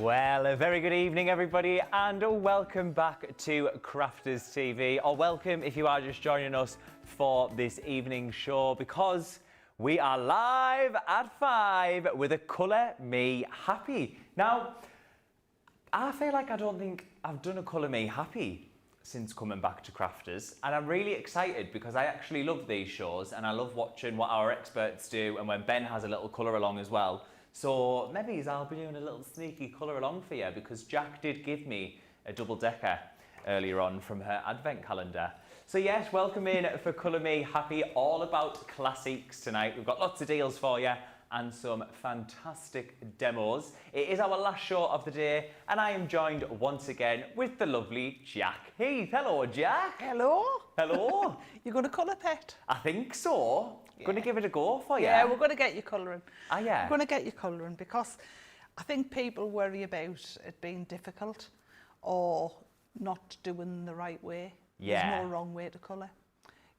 Well, a very good evening, everybody, and welcome back to Crafters TV, or welcome if you are just joining us for this evening show, because we are live at 5 with a Colour Me Happy. Now, I feel like I don't think I've done a Colour Me Happy since coming back to Crafters, and I'm really excited because I actually love these shows and I love watching what our experts do, and when Ben has a little colour along as well. So maybe I'll be doing a little sneaky colour along for you, because Jack did give me a double-decker earlier on from her advent calendar. So yes, welcome in for Colour Me Happy, all about classiques tonight. We've got lots of deals for you and some fantastic demos. It is our last show of the day, and I am joined once again with the lovely Jack Heath. Hello, Jack. Hello. Hello. You're going to colour pet? I think so. Yeah. Going to give it a go for you. Yeah, we're going to get you colouring. Ah, yeah. We're going to get you colouring because I think people worry about it being difficult or not doing the right way. Yeah. There's no wrong way to colour.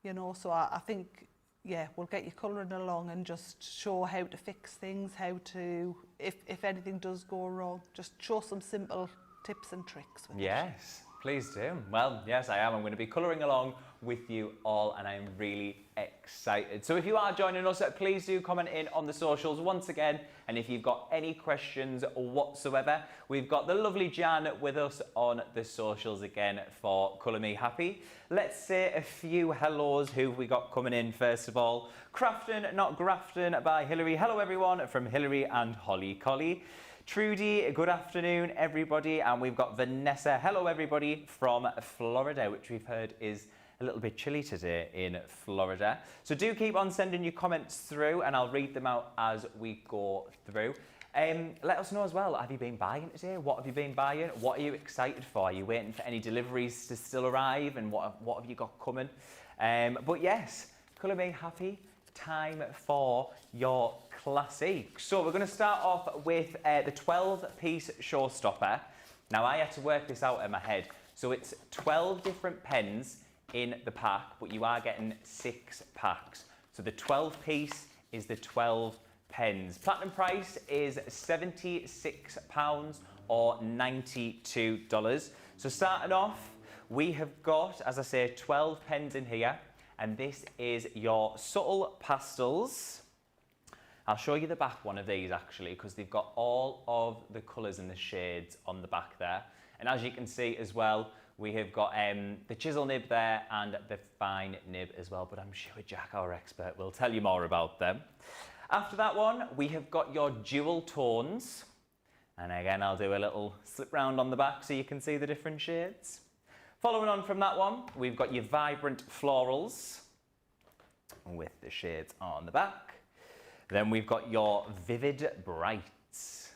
You know, so I think, yeah, we'll get you colouring along and just show how to fix things, how to, if anything does go wrong, just show some simple tips and tricks with it. Yes, please do. Well, yes, I am. I'm going to be colouring along with you all, and I'm really excited. So if you are joining us, please do comment in on the socials once again, and if you've got any questions whatsoever, we've got the lovely Jan with us on the socials again for Colour Me Happy. Let's say a few hellos. Who have we got coming in first of all? Crafton, Not Grafton by Hilary. Hello everyone from Hilary and Holly Collie. Trudy, good afternoon everybody. And we've got Vanessa, hello everybody from Florida, which we've heard is a little bit chilly today in Florida. So do keep on sending your comments through and I'll read them out as we go through. Let us know as well, have you been buying today? What have you been buying? What are you excited for? Are you waiting for any deliveries to still arrive? And what have you got coming? But yes, Colour Me Happy, time for your classics. So we're going to start off with the 12-piece Showstopper. Now I had to work this out in my head. So it's 12 different pens in the pack, but you are getting 6 packs. So the 12-piece is the 12 pens. Platinum price is £76 or $92. So starting off, we have got, as I say, 12 pens in here, and this is your subtle pastels. I'll show you the back one of these actually, because they've got all of the colours and the shades on the back there. And as you can see as well, we have got the chisel nib there and the fine nib as well, but I'm sure Jack, our expert, will tell you more about them. After that one, we have got your dual tones. And again, I'll do a little slip round on the back so you can see the different shades. Following on from that one, we've got your vibrant florals with the shades on the back. Then we've got your vivid brights.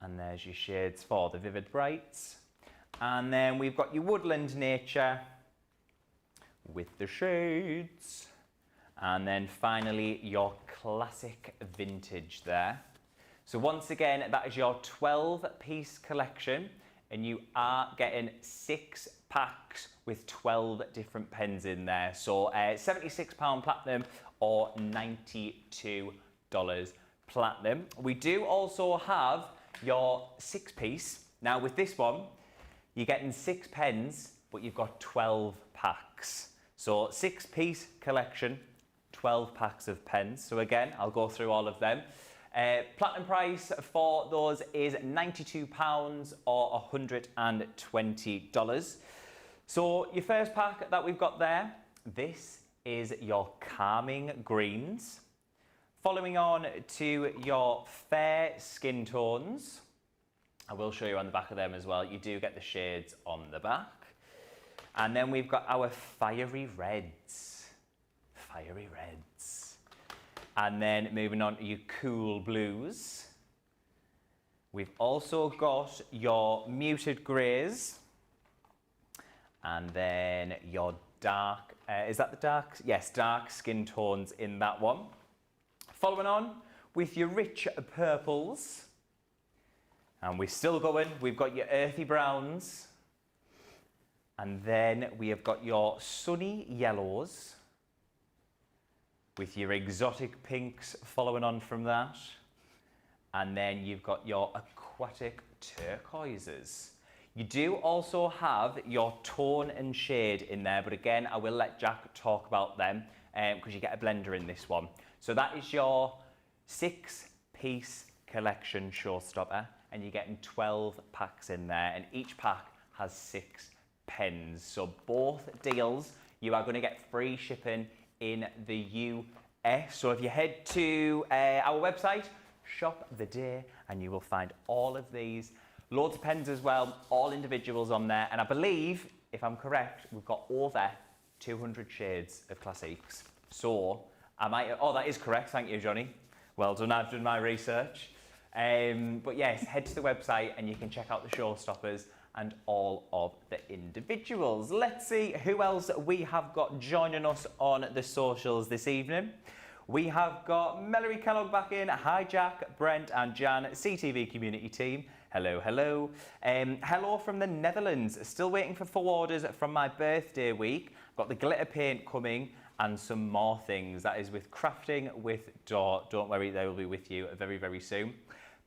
And there's your shades for the vivid brights. And then we've got your woodland nature with the shades. And then finally your classic vintage there. So once again, that is your 12-piece collection, and you are getting 6 packs with 12 different pens in there. So £76 platinum or $92 platinum. We do also have your 6-piece. Now with this one, you're getting 6 pens, but you've got 12 packs. So 6-piece collection, 12 packs of pens. So again, I'll go through all of them. Platinum price for those is £92 or $120. So your first pack that we've got there, this is your calming greens. Following on to your fair skin tones. I will show you on the back of them as well. You do get the shades on the back. And then we've got our fiery reds. Fiery reds. And then moving on to your cool blues. We've also got your muted greys. And then your dark, is that the dark? Yes, dark skin tones in that one. Following on with your rich purples. And we're still going, we've got your earthy browns. And then we have got your sunny yellows. with your exotic pinks following on from that. And then you've got your aquatic turquoises. You do also have your tone and shade in there, but again, I will let Jack talk about them because you get a blender in this one. So that is your 6-piece collection Showstopper, and you're getting 12 packs in there, and each pack has 6 pens. So both deals, you are going to get free shipping in the US. So if you head to our website, shop the day, and you will find all of these. Loads of pens as well, all individuals on there. And I believe, if I'm correct, we've got over 200 shades of Classiques. So I might, oh, that is correct. Thank you, Johnny. Well done, I've done my research. But yes, head to the website and you can check out the Showstoppers and all of the individuals. Let's see who else we have got joining us on the socials this evening. We have got Melody Kellogg back in. Hi, Jack, Brent and Jan, CTV community team. Hello, hello. Hello from the Netherlands. Still waiting for full orders from my birthday week. Got the glitter paint coming and some more things. That is with Crafting with Dor. Don't worry, they will be with you very, very soon.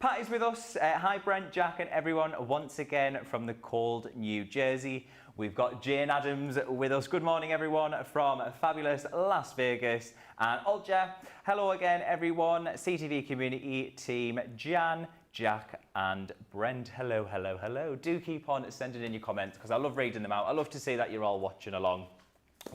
Pat is with us. Hi, Brent, Jack and everyone once again from the cold New Jersey. We've got Jane Adams with us. Good morning, everyone, from fabulous Las Vegas. And Olja, hello again, everyone. CTV community team, Jan, Jack and Brent. Hello, hello, hello. Do keep on sending in your comments because I love reading them out. I love to see that you're all watching along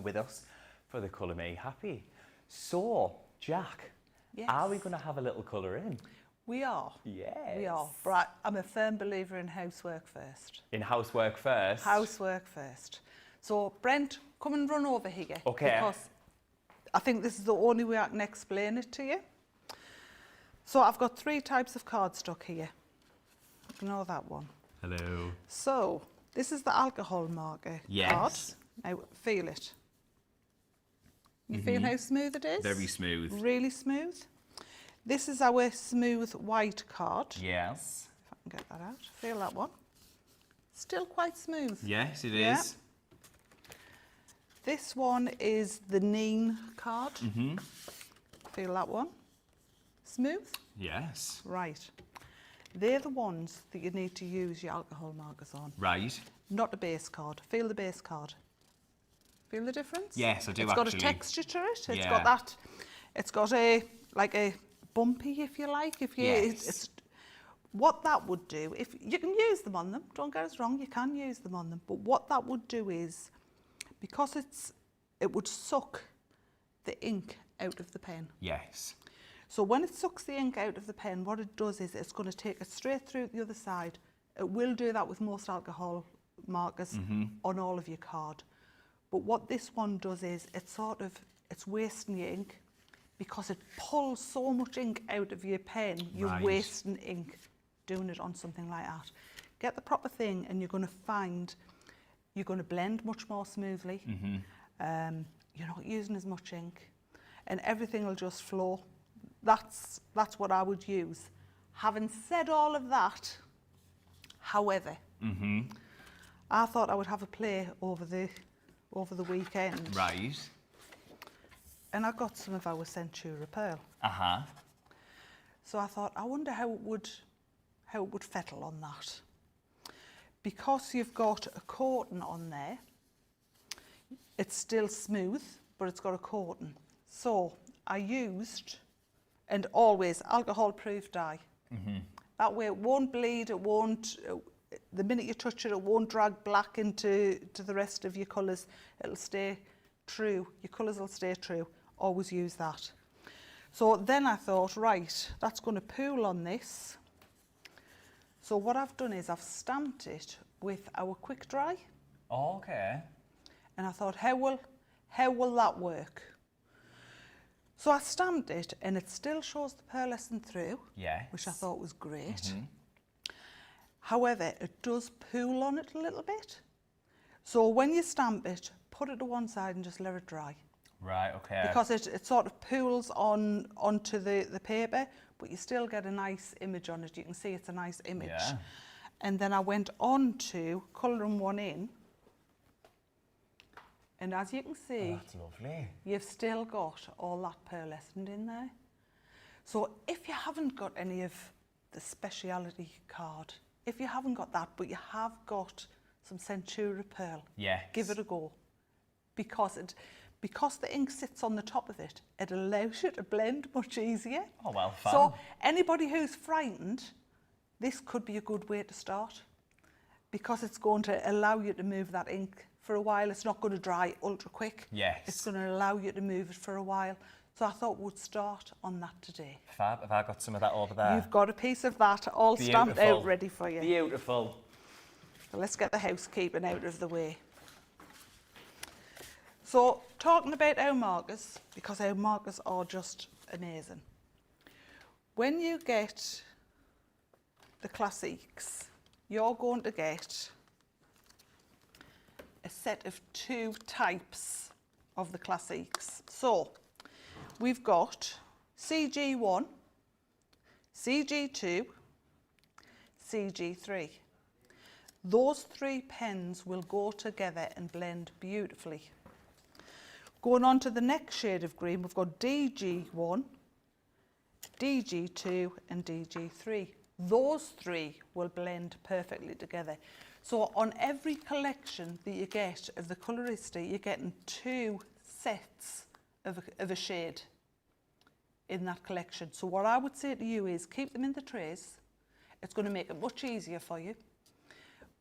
with us for the Colour Me Happy. So, Jack, yes. Are we going to have a little colour in? We are. Yes. We are. But I'm a firm believer in housework first. In housework first? Housework first. So, Brent, come and run over here. Okay. Because I think this is the only way I can explain it to you. So, I've got 3 types of cardstock here. Ignore that one. Hello. So, this is the alcohol marker card. Now, feel it. You feel how smooth it is? Very smooth. Really smooth. This is our smooth white card. Yes. If I can get that out. Feel that one. Still quite smooth. Yes, it Yeah. is. This one is the Neen card. Feel that one. Smooth. Yes. Right. They're the ones that you need to use your alcohol markers on. Right. Not the base card. Feel the base card. Feel the difference? Yes, I do It's actually. got a texture to it. It's Yeah. got that. It's got a like a bumpy, if you like. If you, Yes. it's what that would do. If you can use them on them, don't get us wrong. You can use them on them, but what that would do is, because it would suck the ink out of the pen. Yes. So when it sucks the ink out of the pen, what it does is it's going to take it straight through the other side. It will do that with most alcohol markers on all of your card. But what this one does is it's wasting your ink because it pulls so much ink out of your pen. You're Right. wasting ink doing it on something like that. Get the proper thing and you're going to find you're going to blend much more smoothly. You're not using as much ink and everything will just flow. That's what I would use. Having said all of that, however, I thought I would have a play over the weekend. Right. And I got some of our Centura Pearl. Uh-huh. So I thought, I wonder how it would fettle on that. Because you've got a coating on there, it's still smooth, but it's got a coating. So I used, and always, alcohol-proof dye. That way it won't bleed, it won't, the minute you touch it, it won't drag black into the rest of your colours. It'll stay true, your colours will stay true. Always use that. So then I thought, right, that's going to pool on this. So what I've done is I've stamped it with our quick dry. Okay. And I thought, how will that work? So I stamped it and it still shows the pearlescent through, Yes. which I thought was great. However, it does pool on it a little bit. So when you stamp it, put it to one side and just let it dry. Right, okay. Because it sort of pools onto the paper, but you still get a nice image on it. You can see it's a nice image. Yeah. And then I went on to colouring one in. And as you can see, That's lovely. you've still got all that pearlescent in there. So if you haven't got any of the speciality card. If you haven't got that, but you have got some Centura Pearl, Yes. give it a go. Because the ink sits on the top of it, it allows you to blend much easier. Oh, well, fun. So anybody who's frightened, this could be a good way to start, because it's going to allow you to move that ink for a while. It's not going to dry ultra quick. Yes. It's going to allow you to move it for a while. So I thought we'd start on that today. Fab. Have I got some of that over there? You've got a piece of that all stamped out ready for you. Beautiful. So let's get the housekeeping out of the way. So talking about our markers, because our markers are just amazing. When you get the Classiques, you're going to get a set of 2 types of the Classiques. So we've got CG1, CG2, CG3. Those 3 pens will go together and blend beautifully. Going on to the next shade of green, we've got DG1, DG2 and DG3. Those 3 will blend perfectly together. So on every collection that you get of the Colorista, you're getting 2 sets of a shade in that collection. So what I would say to you is keep them in the trays. It's going to make it much easier for you.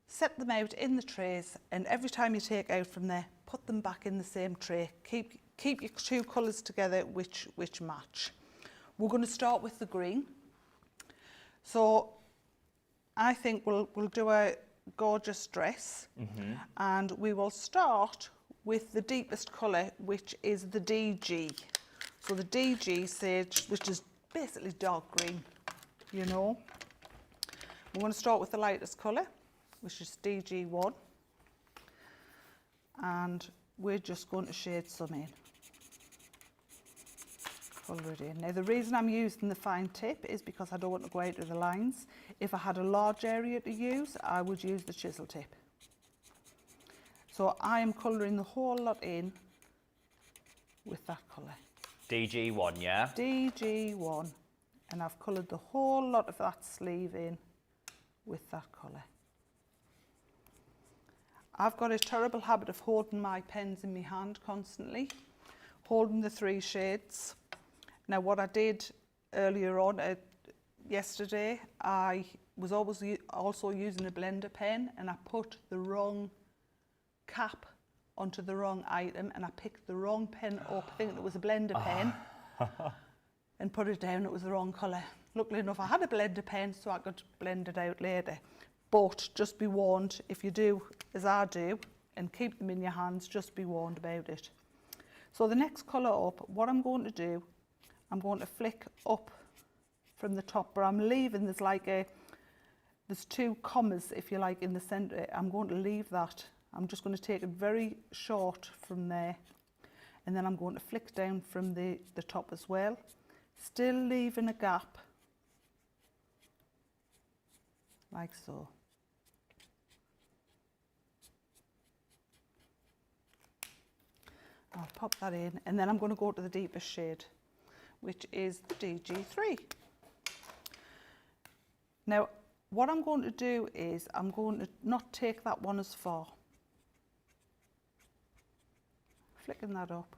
Set them out in the trays, and every time you take out from there, put them back in the same tray. Keep your 2 colours together which match. We're going to start with the green. So I think we'll do a gorgeous dress, and we will start with the deepest colour, which is the DG. So the DG Sage, which is basically dark green, you know. We're going to start with the lightest colour, which is DG1, and we're just going to shade some in. Colour it in. Now the reason I'm using the fine tip is because I don't want to go out of the lines. If I had a large area to use, I would use the chisel tip. So I am colouring the whole lot in with that colour. DG1, yeah? DG1, and I've coloured the whole lot of that sleeve in with that colour. I've got a terrible habit of holding my pens in my hand constantly, holding the 3 shades. Now what I did earlier on, yesterday, I was also using a blender pen, and I put the wrong cap onto the wrong item, and I picked the wrong pen up thinking it was a blender pen and put it down, it was the wrong colour. Luckily enough I had a blender pen so I could blend it out later. But just be warned, if you do as I do and keep them in your hands, just be warned about it. So the next colour up, what I'm going to do, I'm going to flick up from the top, but I'm leaving, there's 2 commas, if you like, in the centre. I'm going to leave that. I'm just going to take it very short from there, and then I'm going to flick down from the top as well, still leaving a gap, like so. I'll pop that in, and then I'm going to go to the deepest shade, which is the DG3. Now, what I'm going to do is I'm going to not take that one as far. Flicking that up,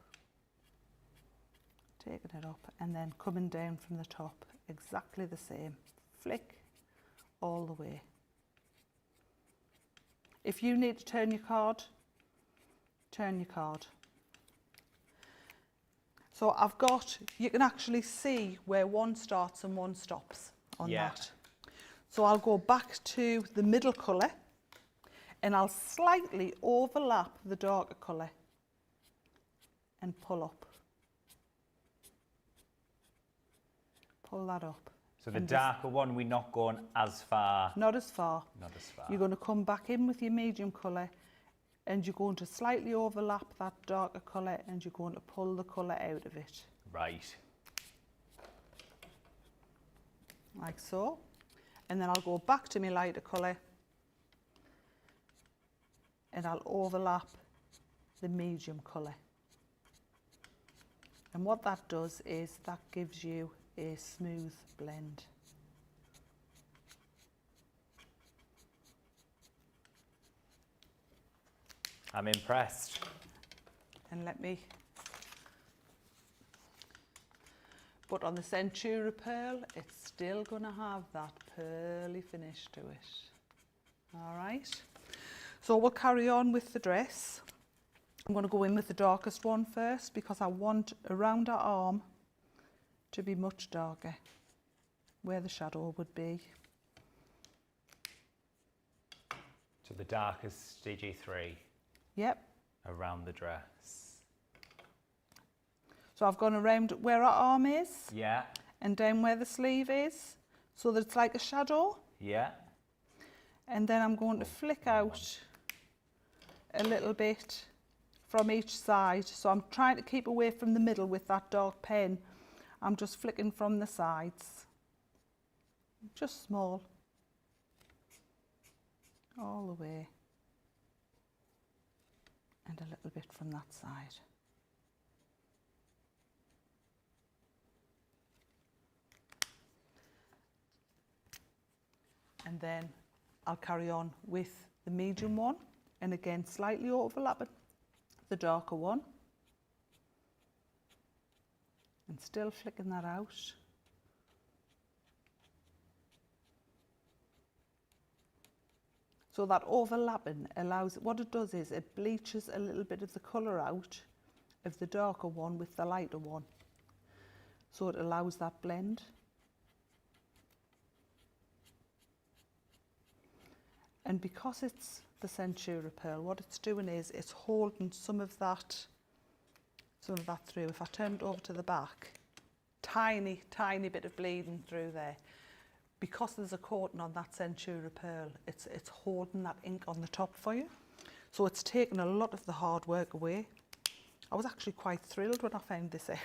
taking it up, and then coming down from the top, exactly the same. Flick all the way. If you need to turn your card, turn your card. So I've got, you can actually see where one starts and one stops on that. So I'll go back to the middle colour, and I'll slightly overlap the darker colour and pull up. Pull that up. So the darker one, we're not going as far? Not as far. Not as far. You're going to come back in with your medium colour, and you're going to slightly overlap that darker colour, and you're going to pull the colour out of it. Right. Like so. And then I'll go back to my lighter colour, and I'll overlap the medium colour. And what that does is that gives you a smooth blend. I'm impressed. And let me but on the Centura Pearl, it's still going to have that pearly finish to it. All right. So we'll carry on with the dress. I'm going to go in with the darkest one first because I want around our arm to be much darker, where the shadow would be. So the darkest DG3. Yep. Around the dress. So I've gone around where our arm is. Yeah. And down where the sleeve is, so that it's like a shadow. Yeah. And then I'm going to flick out a little bit from each side. So I'm trying to keep away from the middle with that dark pen. I'm just flicking from the sides. Just small. All the way. And a little bit from that side. And then I'll carry on with the medium one, and again slightly overlapping the darker one, and still flicking that out. So that overlapping allows, what it does is it bleaches a little bit of the colour out of the darker one with the lighter one. So it allows that blend. And because it's the Centura Pearl, what it's doing is it's holding some of that through. If I turn it over to the back, tiny bit of bleeding through there. Because there's a coating on that Centura Pearl, it's holding that ink on the top for you. So it's taken a lot of the hard work away. I was actually quite thrilled when I found this out.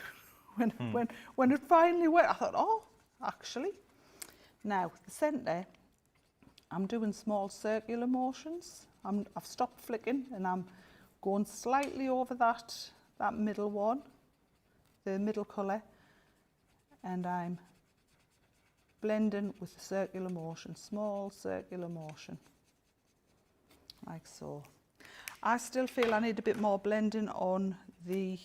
when it finally went, I thought, oh, actually. Now, the centre, I'm doing small circular motions. I've stopped flicking and I'm going slightly over that middle one, the middle colour, and I'm blending with the circular motion, small circular motion, like so. I still feel I need a bit more blending on the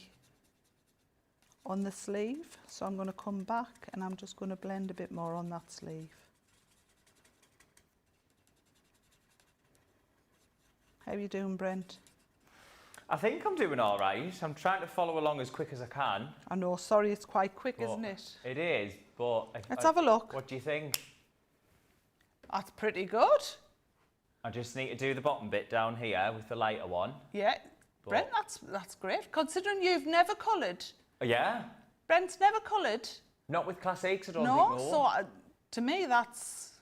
sleeve, so I'm going to come back and I'm just going to blend a bit more on that sleeve. How are you doing, Brent? I think I'm doing all right. I'm trying to follow along as quick as I can. I know, sorry, it's quite quick, isn't it? It is, but... Let's have a look. What do you think? That's pretty good. I just need to do the bottom bit down here with the lighter one. Yeah, Brent, that's great. Considering you've never coloured. Yeah. Brent's never coloured. Not with Classiques, I don't No, think, no. so to me that's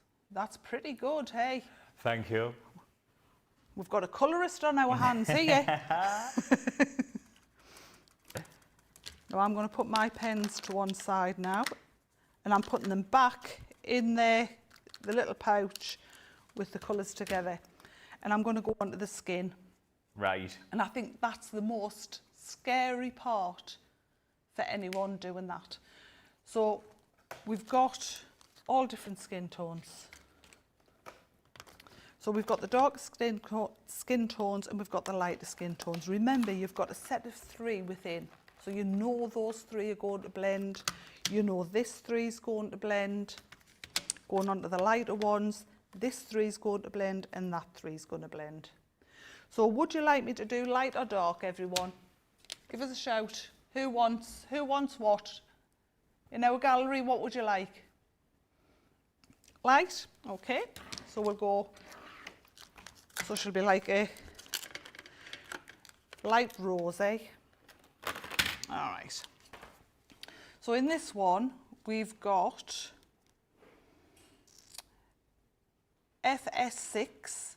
pretty good, hey. Thank you. We've got a colourist on our hands here. Now I'm going to put my pens to one side now, and I'm putting them back in there, the little pouch with the colours together, and I'm going to go onto the skin. Right. And I think that's the most scary part for anyone doing that. So we've got all different skin tones. So we've got the dark skin tones and we've got the lighter skin tones. Remember, you've got a set of 3 within. So you know those 3 are going to blend. You know this 3 is going to blend. Going on to the lighter ones, this 3 is going to blend and that 3 is going to blend. So would you like me to do light or dark, everyone? Give us a shout. Who wants what? In our gallery, what would you like? Light? Okay. So we'll go... So she'll be like a light rose, eh? All right. So in this one, we've got FS6,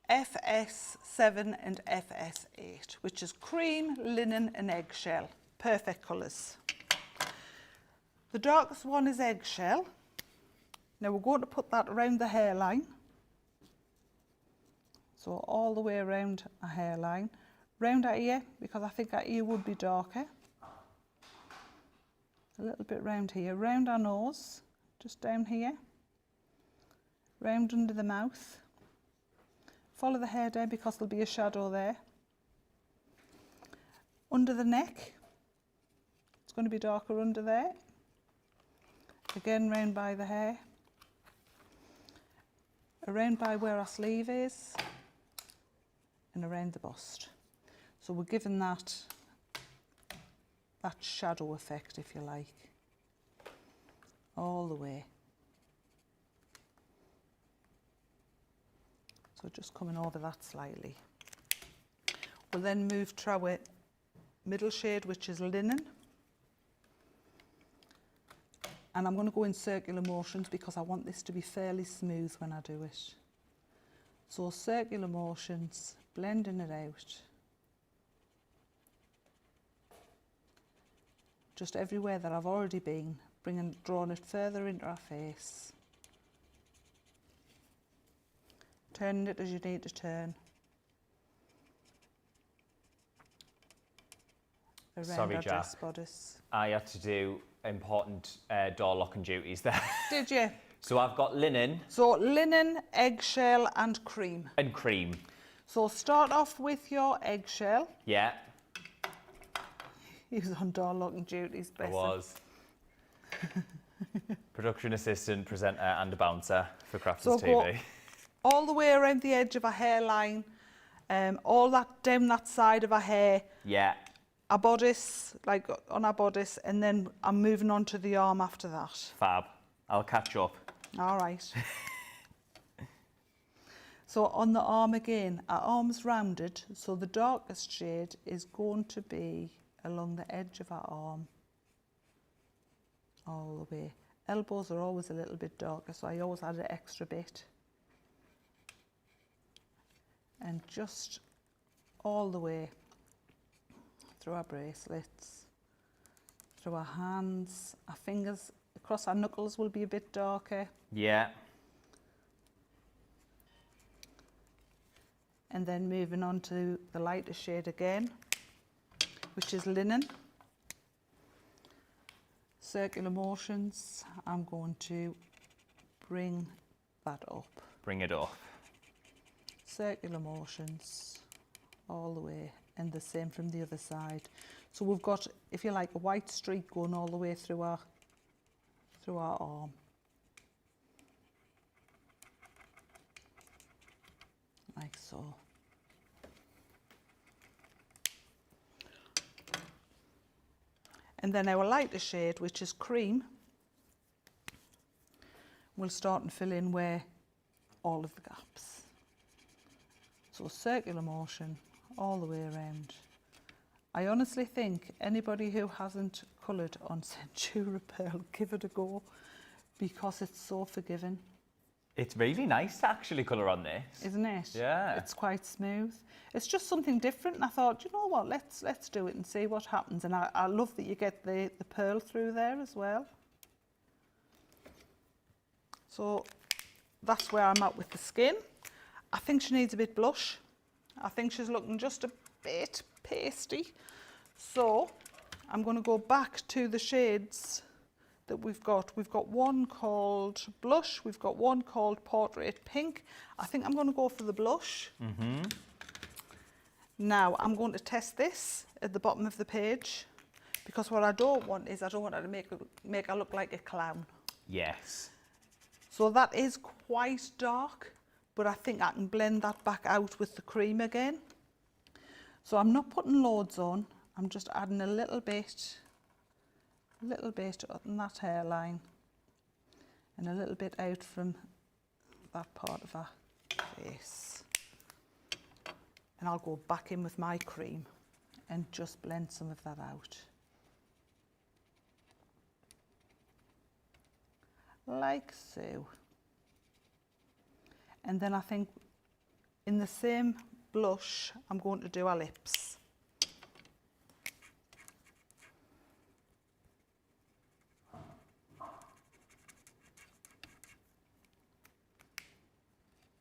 FS7 and FS8, which is cream, linen and eggshell. Perfect colours. The darkest one is eggshell. Now we're going to put that around the hairline. So all the way around a hairline, round our ear, because I think our ear would be darker. A little bit round here, round our nose, just down here, round under the mouth, Follow the hair down because there'll be a shadow there. Under the neck, it's going to be darker under there. Again, round by the hair. Around by where our sleeve is. And around the bust. So we're giving that shadow effect, if you like, all the way. So just coming over that slightly. We'll then move to our middle shade, which is Linen. And I'm going to go in circular motions because I want this to be fairly smooth when I do it. So circular motions, blending it out. Just everywhere that I've already been, drawing it further into our face. Turning it as you need to turn. Around our dress bodice. I had to do important door locking duties there. Did you? So I've got linen. So linen, eggshell and cream. And cream. So start off with your eggshell. Yeah. He was on door locking duties, bless him. I was. Production assistant, presenter and a bouncer for Crafters TV. All the way around the edge of our hairline, all that down that side of our hair. Yeah. Our bodice, like on our bodice, and then I'm moving on to the arm after that. Fab. I'll catch up. All right. So on the arm again, our arm's rounded, so the darkest shade is going to be along the edge of our arm, all the way. Elbows are always a little bit darker, so I always add an extra bit. And just all the way through our bracelets, through our hands, our fingers, across our knuckles will be a bit darker. Yeah. And then moving on to the lighter shade again, which is Linen. Circular motions, I'm going to bring that up. Bring it up. Circular motions all the way, and the same from the other side. So we've got, if you like, a white streak going all the way through our arm. Like so. And then our lighter shade, which is Cream, we'll start and fill in where all of the gaps. So circular motion all the way around. I honestly think anybody who hasn't coloured on Centura Pearl, give it a go, because it's so forgiving. It's really nice to actually colour on this. Isn't it? Yeah. It's quite smooth. It's just something different, and I thought, you know what, let's do it and see what happens. And I love that you get the pearl through there as well. So that's where I'm at with the skin. I think she needs a bit blush. I think she's looking just a bit pasty. So I'm going to go back to the shades that we've got. We've got one called Blush, we've got one called Portrait Pink. I think I'm going to go for the blush. Mm-hmm. Now I'm going to test this at the bottom of the page, because what I don't want is, I don't want her to make her look like a clown. Yes. So that is quite dark, but I think I can blend that back out with the cream again. So I'm not putting loads on, I'm just adding a little bit on that hairline and a little bit out from that part of her face. And I'll go back in with my cream and just blend some of that out. Like so. And then I think in the same blush, I'm going to do our lips.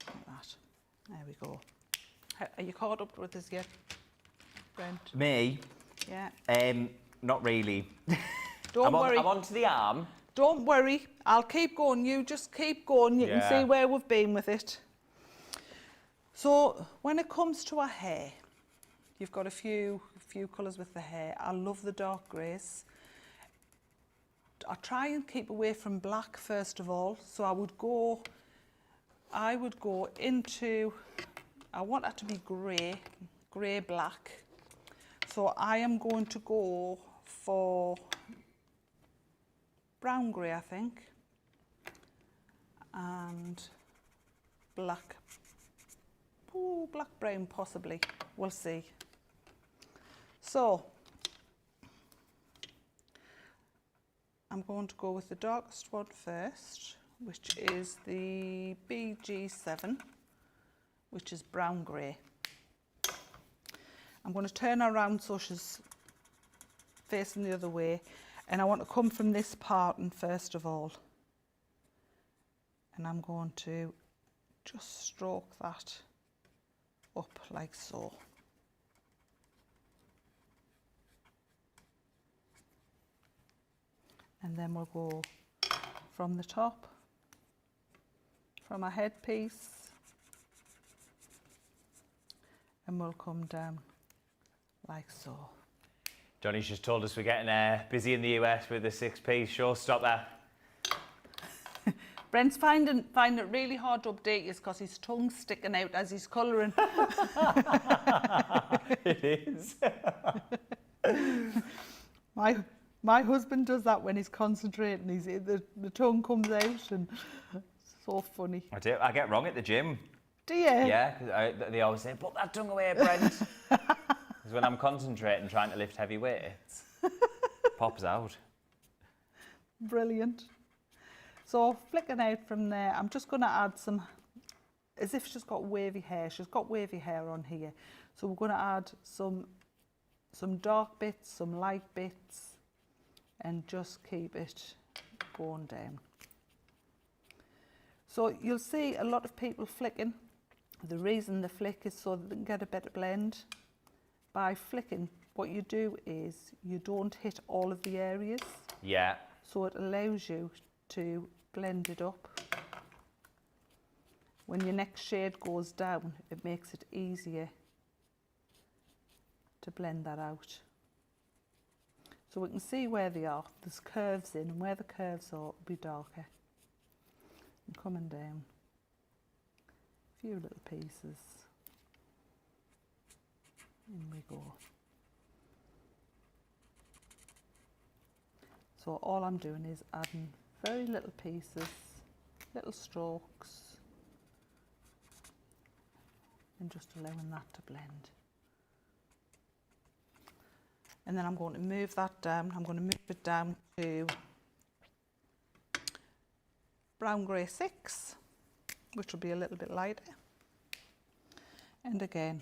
Like that. There we go. Are you caught up with this yet, Brent? Me? Yeah. Not really. Don't worry. I'm on to the arm. Don't worry, I'll keep going. You just keep going. You can see where we've been with it. So when it comes to our hair, you've got a few colours with the hair. I love the dark greys. I try and keep away from black first of all. So I would go into, I want that to be grey black. So I am going to go for brown grey, I think, and black. Ooh, black brown possibly, we'll see. So I'm going to go with the darkest one first, which is the BG7, which is brown grey. I'm going to turn her around so she's facing the other way, and I want to come from this parting first of all, and I'm going to just stroke that up like so. And then we'll go from the top, from our headpiece, and we'll come down like so. Johnny's just told us we're getting busy in the US with the 6-piece Showstopper. Brent's finding it really hard to update you because his tongue's sticking out as he's colouring. It is. My husband does that when he's concentrating. The tongue comes out, and it's so funny. I do. I get wrong at the gym. Do you? Yeah, 'cause they always say, "Put that tongue away, Brent." Because when I'm concentrating, trying to lift heavy weights, it pops out. Brilliant. So flicking out from there, I'm just going to add some, as if she's got wavy hair. She's got wavy hair on here. So we're going to add some dark bits, some light bits, and just keep it going down. So you'll see a lot of people flicking. The reason they flick is so that they can get a better blend. By flicking, what you do is you don't hit all of the areas. Yeah. So it allows you to blend it up. When your next shade goes down, it makes it easier to blend that out. So we can see where they are. There's curves in, and where the curves are, it'll be darker. And coming down, a few little pieces. In we go. So all I'm doing is adding very little pieces, little strokes, and just allowing that to blend. And then I'm going to move that down. I'm going to move it down to brown grey 6, which will be a little bit lighter. And again,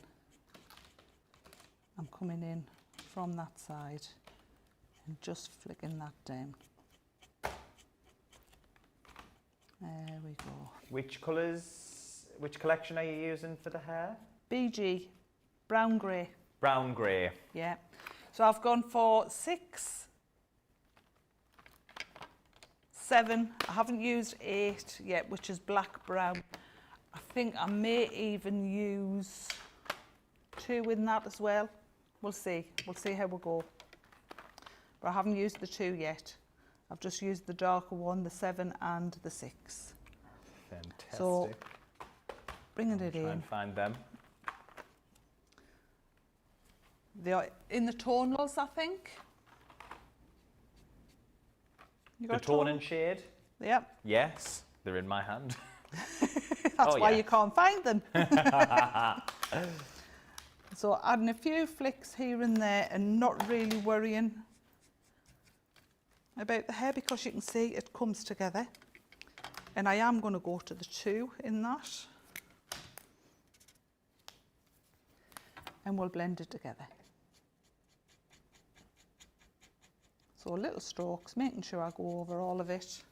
I'm coming in from that side and just flicking that down. There we go. Which colours, which collection are you using for the hair? BG, brown grey. Brown grey. Yeah. So I've gone for 6, 7. I haven't used 8 yet, which is black brown. I think I may even use 2 in that as well. We'll see. We'll see how we go. But I haven't used the 2 yet. I've just used the darker one, the 7 and the 6. Fantastic. So bringing it in. Try and find them. They are in the tonals, I think. You The got tone and shade? Yep. Yes, they're in my hand. That's why yeah. you can't find them. So adding a few flicks here and there and not really worrying about the hair, because you can see it comes together. And I am going to go to the 2 in that. And we'll blend it together. So little strokes, making sure I go over all of it.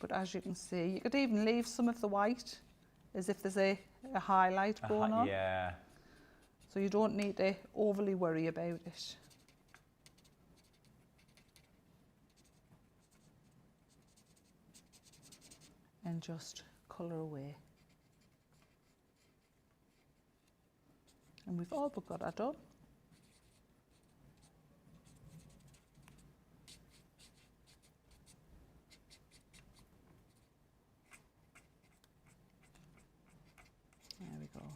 But as you can see, you could even leave some of the white as if there's a highlight going on. Yeah. So you don't need to overly worry about it. And just colour away. And we've all but got that done. There we go.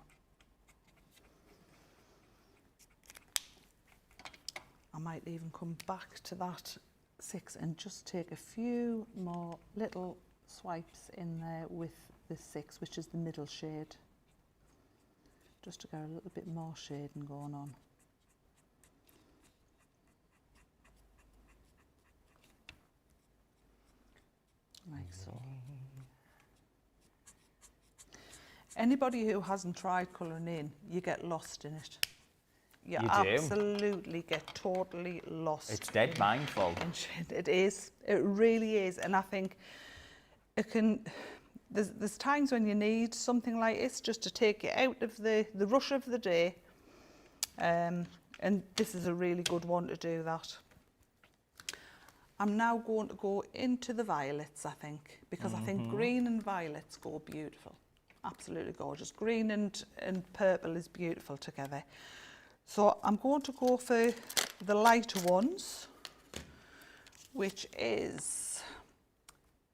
I might even come back to that 6 and just take a few more little swipes in there with the 6, which is the middle shade, just to get a little bit more shading going on. Like so. Anybody who hasn't tried colouring in, you get lost in it. You do. Absolutely get totally lost. It's dead mindful. It is. It really is. And I think it can. There's times when you need something like this just to take you out of the rush of the day. And this is a really good one to do that. I'm now going to go into the violets, I think, because I think green and violets go beautiful. Absolutely gorgeous. Green and purple is beautiful together. So I'm going to go for the lighter ones, which is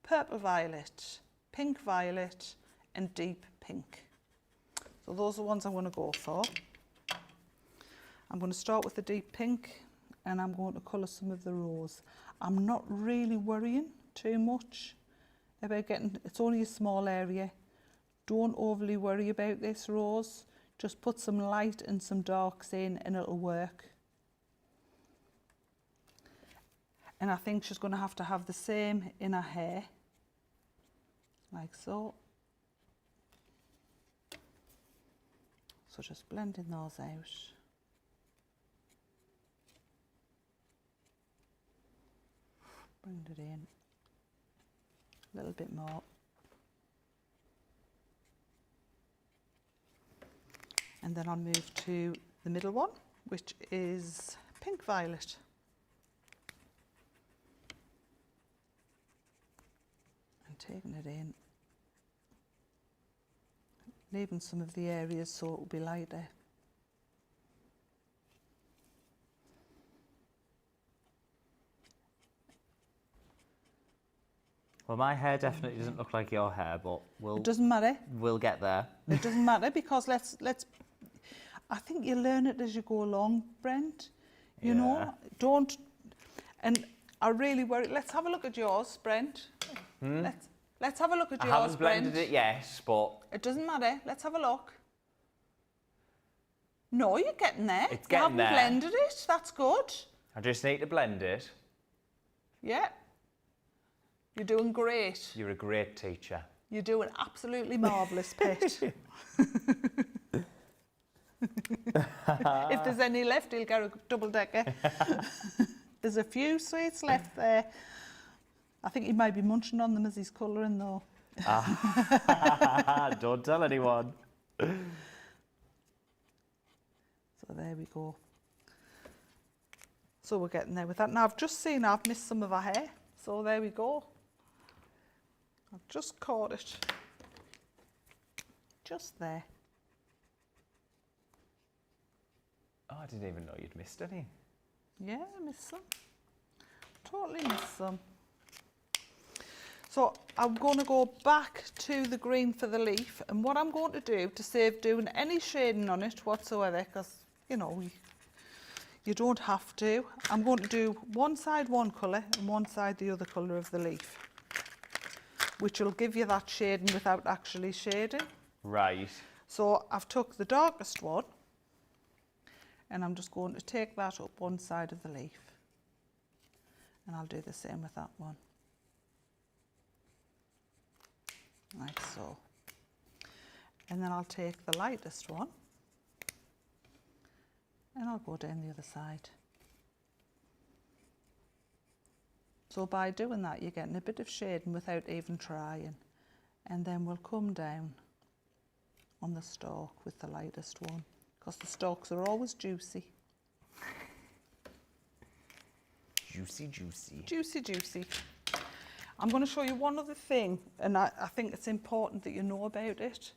purple violet, pink violet and deep pink. So those are the ones I'm going to go for. I'm going to start with the deep pink and I'm going to colour some of the rose. I'm not really worrying too much about getting, it's only a small area. Don't overly worry about this rose. Just put some light and some darks in and it'll work. And I think she's going to have the same in her hair, like so. So just blending those out. Bring it in a little bit more. And then I'll move to the middle one, which is pink violet. And taking it in, leaving some of the areas so it will be lighter. Well, my hair definitely doesn't look like your hair, but It doesn't matter. we'll get there. It doesn't matter because let's. I think you learn it as you go along, Brent. You know, don't. And I really worry. Let's have a look at yours, Brent. Let's have a look at yours, I haven't blended Brent. it, yes, but It doesn't matter. Let's have a look. No, you're getting there. It's getting there. You haven't blended it. That's good. I just need to blend it. Yeah. You're doing great. You're a great teacher. You're doing absolutely marvellous, Pet. If there's any left, he'll get a double decker. There's a few sweets left there. I think he might be munching on them as he's colouring though. Don't tell anyone. So there we go. So we're getting there with that. Now I've just seen I've missed some of her hair. So there we go. I've just caught it. Just there. Oh, I didn't even know you'd missed any. Yeah, I missed some. Totally missed some. So I'm going to go back to the green for the leaf, and what I'm going to do to save doing any shading on it whatsoever, because you know you don't have to, I'm going to do one side one colour and one side the other colour of the leaf, which will give you that shading without actually shading. Right. So I've took the darkest one and I'm just going to take that up one side of the leaf, and I'll do the same with that one. Like so. And then I'll take the lightest one and I'll go down the other side. So by doing that you're getting a bit of shading without even trying, and then we'll come down on the stalk with the lightest one, because the stalks are always juicy. Juicy, juicy. Juicy, juicy. I'm going to show you one other thing, and I think it's important that you know about it,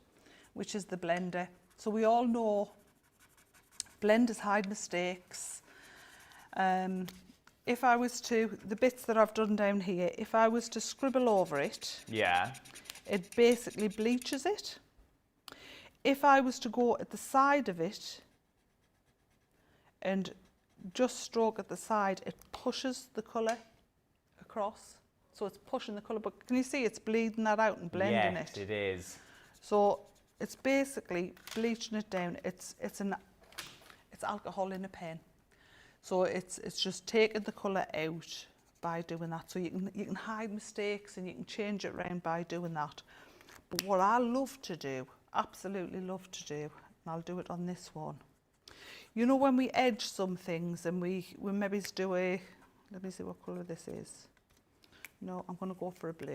which is the blender. So we all know Blenders hide mistakes. If I was to, the bits that I've done down here, if I was to scribble over it, Yeah. it basically bleaches it. If I was to go at the side of it and just stroke at the side, it pushes the colour across. So it's pushing the colour, but can you see it's bleeding that out and blending Yes, it? it is. So it's basically bleaching it down. It's alcohol in a pen. So it's just taking the colour out by doing that. So you can hide mistakes and you can change it around by doing that. But what I love to do, absolutely love to do, and I'll do it on this one. You know when we edge some things and we maybe do a, let me see what colour this is. No, I'm going to go for a blue.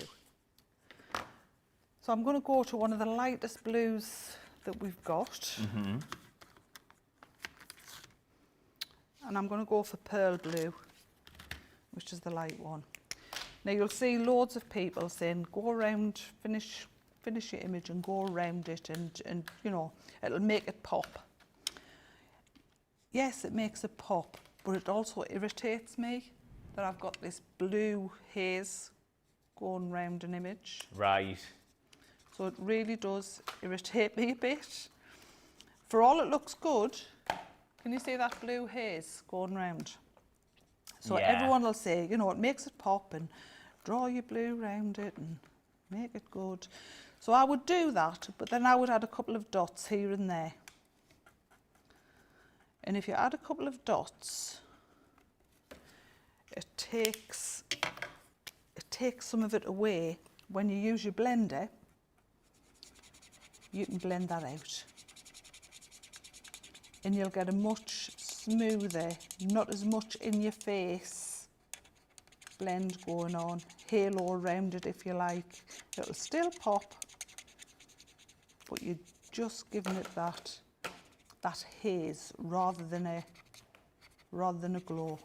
So I'm going to go to one of the lightest blues that we've got. And I'm going to go for pearl blue, which is the light one. Now you'll see loads of people saying, go around, finish your image and go around it and you know, it'll make it pop. Yes, it makes it pop, but it also irritates me that I've got this blue haze going round an image. Right. So it really does irritate me a bit. For all it looks good, can you see that blue haze going round? So Yeah. everyone will say, you know, it makes it pop and draw your blue round it and make it good. So I would do that, but then I would add a couple of dots here and there. And if you add a couple of dots, it takes some of it away. When you use your blender, you can blend that out. And you'll get a much smoother, not as much in your face blend going on, halo around it if you like. It'll still pop, but you're just giving it that haze rather than a glow.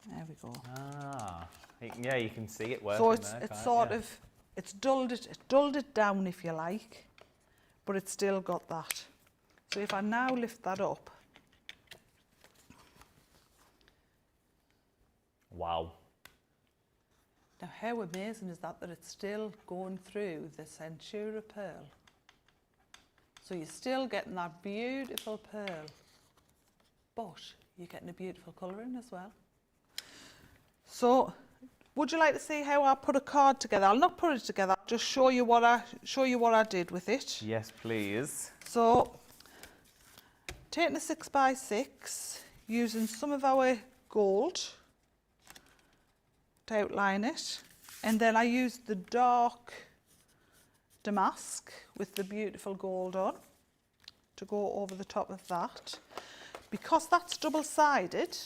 There we go. Ah, yeah, you can see it working. So there, it's dulled it down if you like, but it's still got that. So if I now lift that up. Wow. Now how amazing is that it's still going through the Centura pearl. So you're still getting that beautiful pearl, but you're getting a beautiful colouring as well. So would you like to see how I put a card together? I'll not put it together, I'll just show you what I did with it. Yes, please. So taking a 6x6, using some of our gold to outline it, and then I used the dark damask with the beautiful gold on to go over the top of that. Because that's double-sided,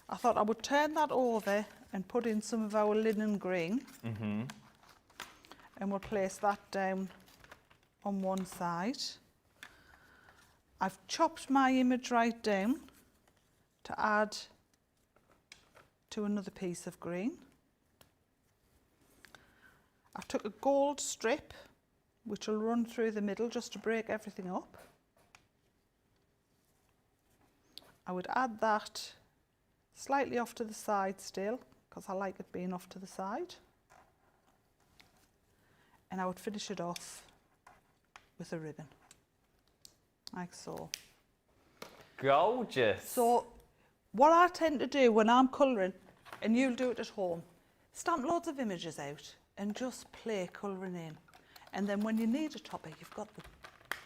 I thought I would turn that over and put in some of our linen green, and we'll place that down on one side. I've chopped my image right down to add to another piece of green. I took a gold strip which will run through the middle just to break everything up. I would add that slightly off to the side still, because I like it being off to the side. And I would finish it off with a ribbon, like so. Gorgeous. So what I tend to do when I'm colouring, and you'll do it at home, stamp loads of images out and just play colouring in. And then when you need a topper, you've got the,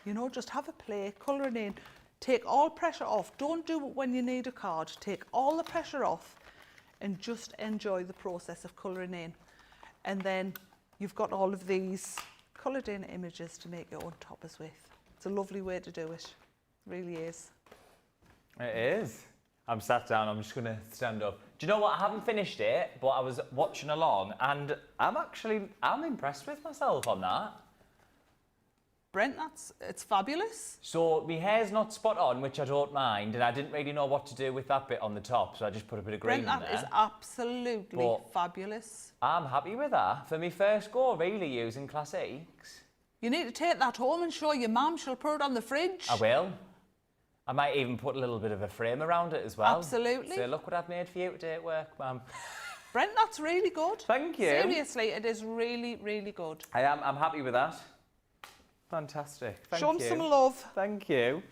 you know, just have a play, colouring in. Take all pressure off. Don't do it when you need a card. Take all the pressure off and just enjoy the process of colouring in. And then you've got all of these coloured in images to make your own toppers with. It's a lovely way to do it. It really is. It is. I'm sat down, I'm just going to stand up. Do you know what? I haven't finished it, but I was watching along and I'm impressed with myself on that. Brent, it's fabulous. So my hair's not spot on, which I don't mind, and I didn't really know what to do with that bit on the top, so I just put a bit of green Brent, in that there. is absolutely fabulous. I'm happy with that. For my first go, really, using Classiques. You need to take that home and show your mum. She'll put it on the fridge. I will. I might even put a little bit of a frame around it as well. Absolutely. So look what I've made for you today at work, Mum. Brent, that's really good. Thank you. Seriously, it is really, really good. I'm happy with that. Fantastic. Thank you. Show them some love. Thank you.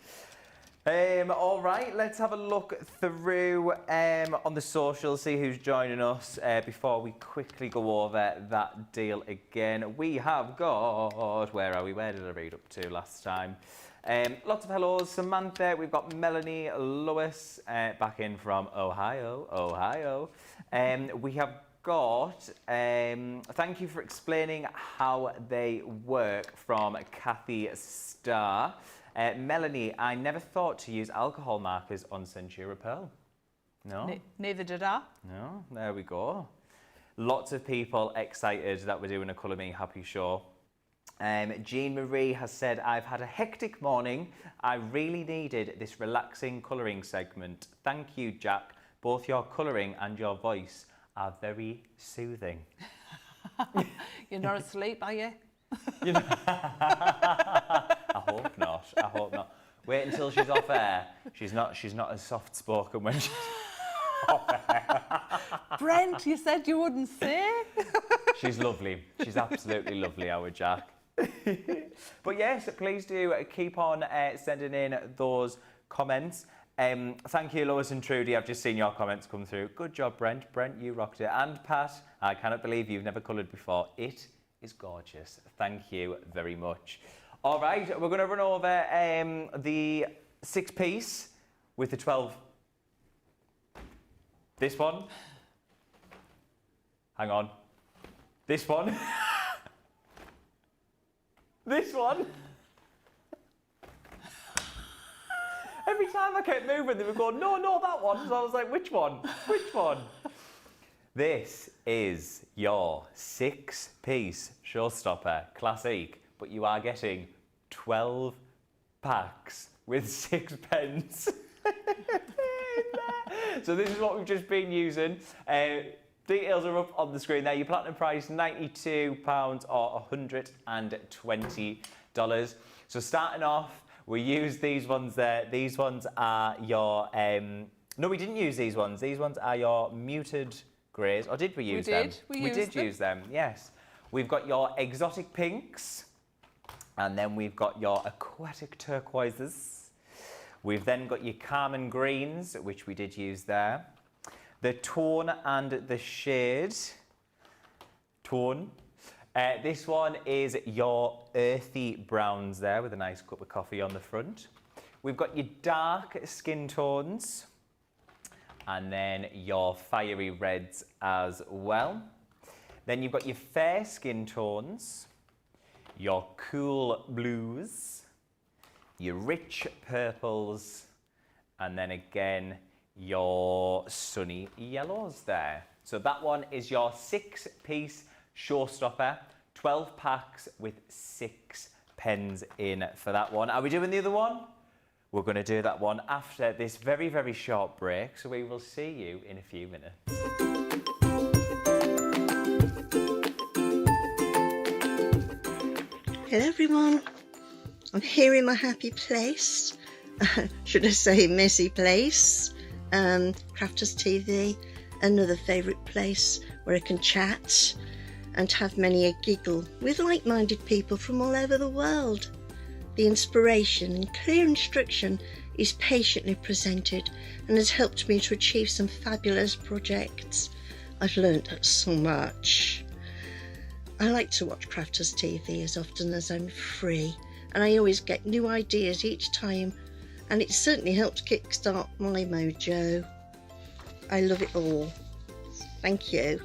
All right, let's have a look through on the socials, see who's joining us before we quickly go over that deal again. We have got, where are we? Where did I read up to last time? Lots of hellos. Samantha, we've got Melanie, Lois, back in from Ohio. We have got, thank you for explaining how they work, from Kathy Starr. Melanie, I never thought to use alcohol markers on Centura Pearl. No? Neither did I. No, there we go. Lots of people excited that we're doing a Colour Me Happy show. Jean Marie has said, I've had a hectic morning. I really needed this relaxing colouring segment. Thank you, Jack. Both your colouring and your voice are very soothing. You're not asleep, are you? You know, I hope not. I hope not. Wait until she's off air. She's not as soft spoken when she's off air. Brent, you said you wouldn't say. She's lovely. She's absolutely lovely, our Jack. But yes, please do keep on sending in those comments. Thank you, Lois and Trudy. I've just seen your comments come through. Good job, Brent. Brent, you rocked it. And Pat, I cannot believe you've never coloured before. It is gorgeous. Thank you very much. All right, we're going to run over the 6-piece with the 12. This one. Hang on. This one. This one. Every time I kept moving, they would go, no, that one. So I was like, which one? Which one? This is your 6-piece Showstopper Classique, but you are getting 12 packs with 6 pens. So this is what we've just been using. Details are up on the screen there. Your platinum price, £92 or $120. So starting off, we use these ones there. These ones are your... no, we didn't use these ones. These ones are your muted greys. Or did we use them? We did use them, yes. We've got your exotic pinks. And then we've got your aquatic turquoises. We've then got your carmine greens, which we did use there. The tone and the shade. Tone. This one is your earthy browns there with a nice cup of coffee on the front. We've got your dark skin tones. And then your fiery reds as well. Then you've got your fair skin tones. Your cool blues, your rich purples, and then again, your sunny yellows there. So that one is your 6-piece Showstopper, 12 packs with 6 pens in for that one. Are we doing the other one? We're going to do that one after this very, very short break. So we will see you in a few minutes. Hello everyone, I'm here in my happy place, should I say messy place, Crafters TV, another favourite place where I can chat and have many a giggle with like-minded people from all over the world. The inspiration and clear instruction is patiently presented and has helped me to achieve some fabulous projects. I've learnt so much. I like to watch Crafters TV as often as I'm free, and I always get new ideas each time, and it certainly helps kickstart my mojo. I love it all. Thank you.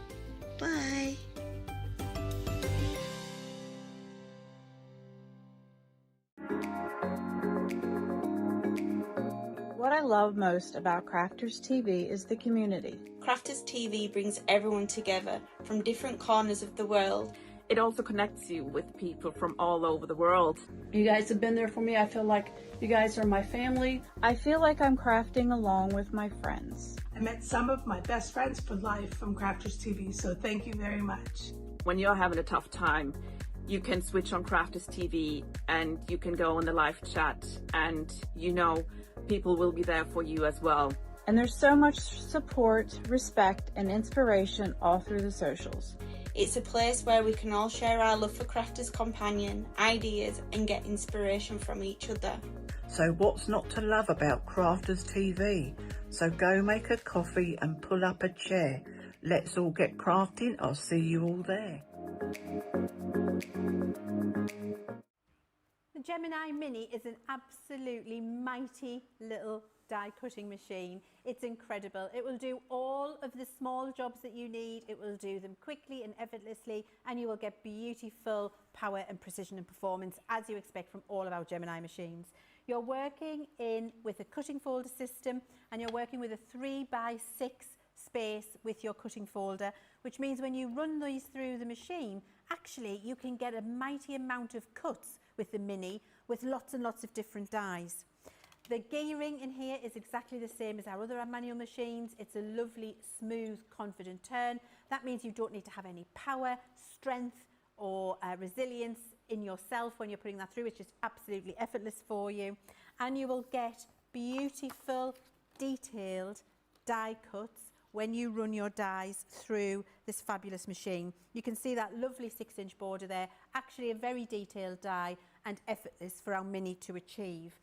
Bye. What I love most about Crafters TV is the community. Crafters TV brings everyone together from different corners of the world. It also connects you with people from all over the world. You guys have been there for me. I feel like you guys are my family. I feel like I'm crafting along with my friends. I met some of my best friends for life from Crafters TV, so thank you very much. When you're having a tough time, you can switch on Crafters TV and you can go in the live chat, and you know people will be there for you as well. And there's so much support, respect, and inspiration all through the socials. It's a place where we can all share our love for Crafters Companion, ideas, and get inspiration from each other. So what's not to love about Crafters TV? So go make a coffee and pull up a chair. Let's all get crafting. I'll see you all there. The Gemini Mini is an absolutely mighty little die cutting machine. It's incredible. It will do all of the small jobs that you need. It will do them quickly and effortlessly, and you will get beautiful power and precision and performance as you expect from all of our Gemini machines. You're working with a cutting folder system, and you're working with a 3x6 space with your cutting folder, which means when you run these through the machine, actually you can get a mighty amount of cuts with the Mini with lots and lots of different dies. The gearing in here is exactly the same as our other manual machines. It's a lovely, smooth, confident turn. That means you don't need to have any power, strength or resilience in yourself when you're putting that through. It's just absolutely effortless for you. And you will get beautiful, detailed die cuts when you run your dies through this fabulous machine. You can see that lovely 6-inch border there, actually a very detailed die and effortless for our Mini to achieve.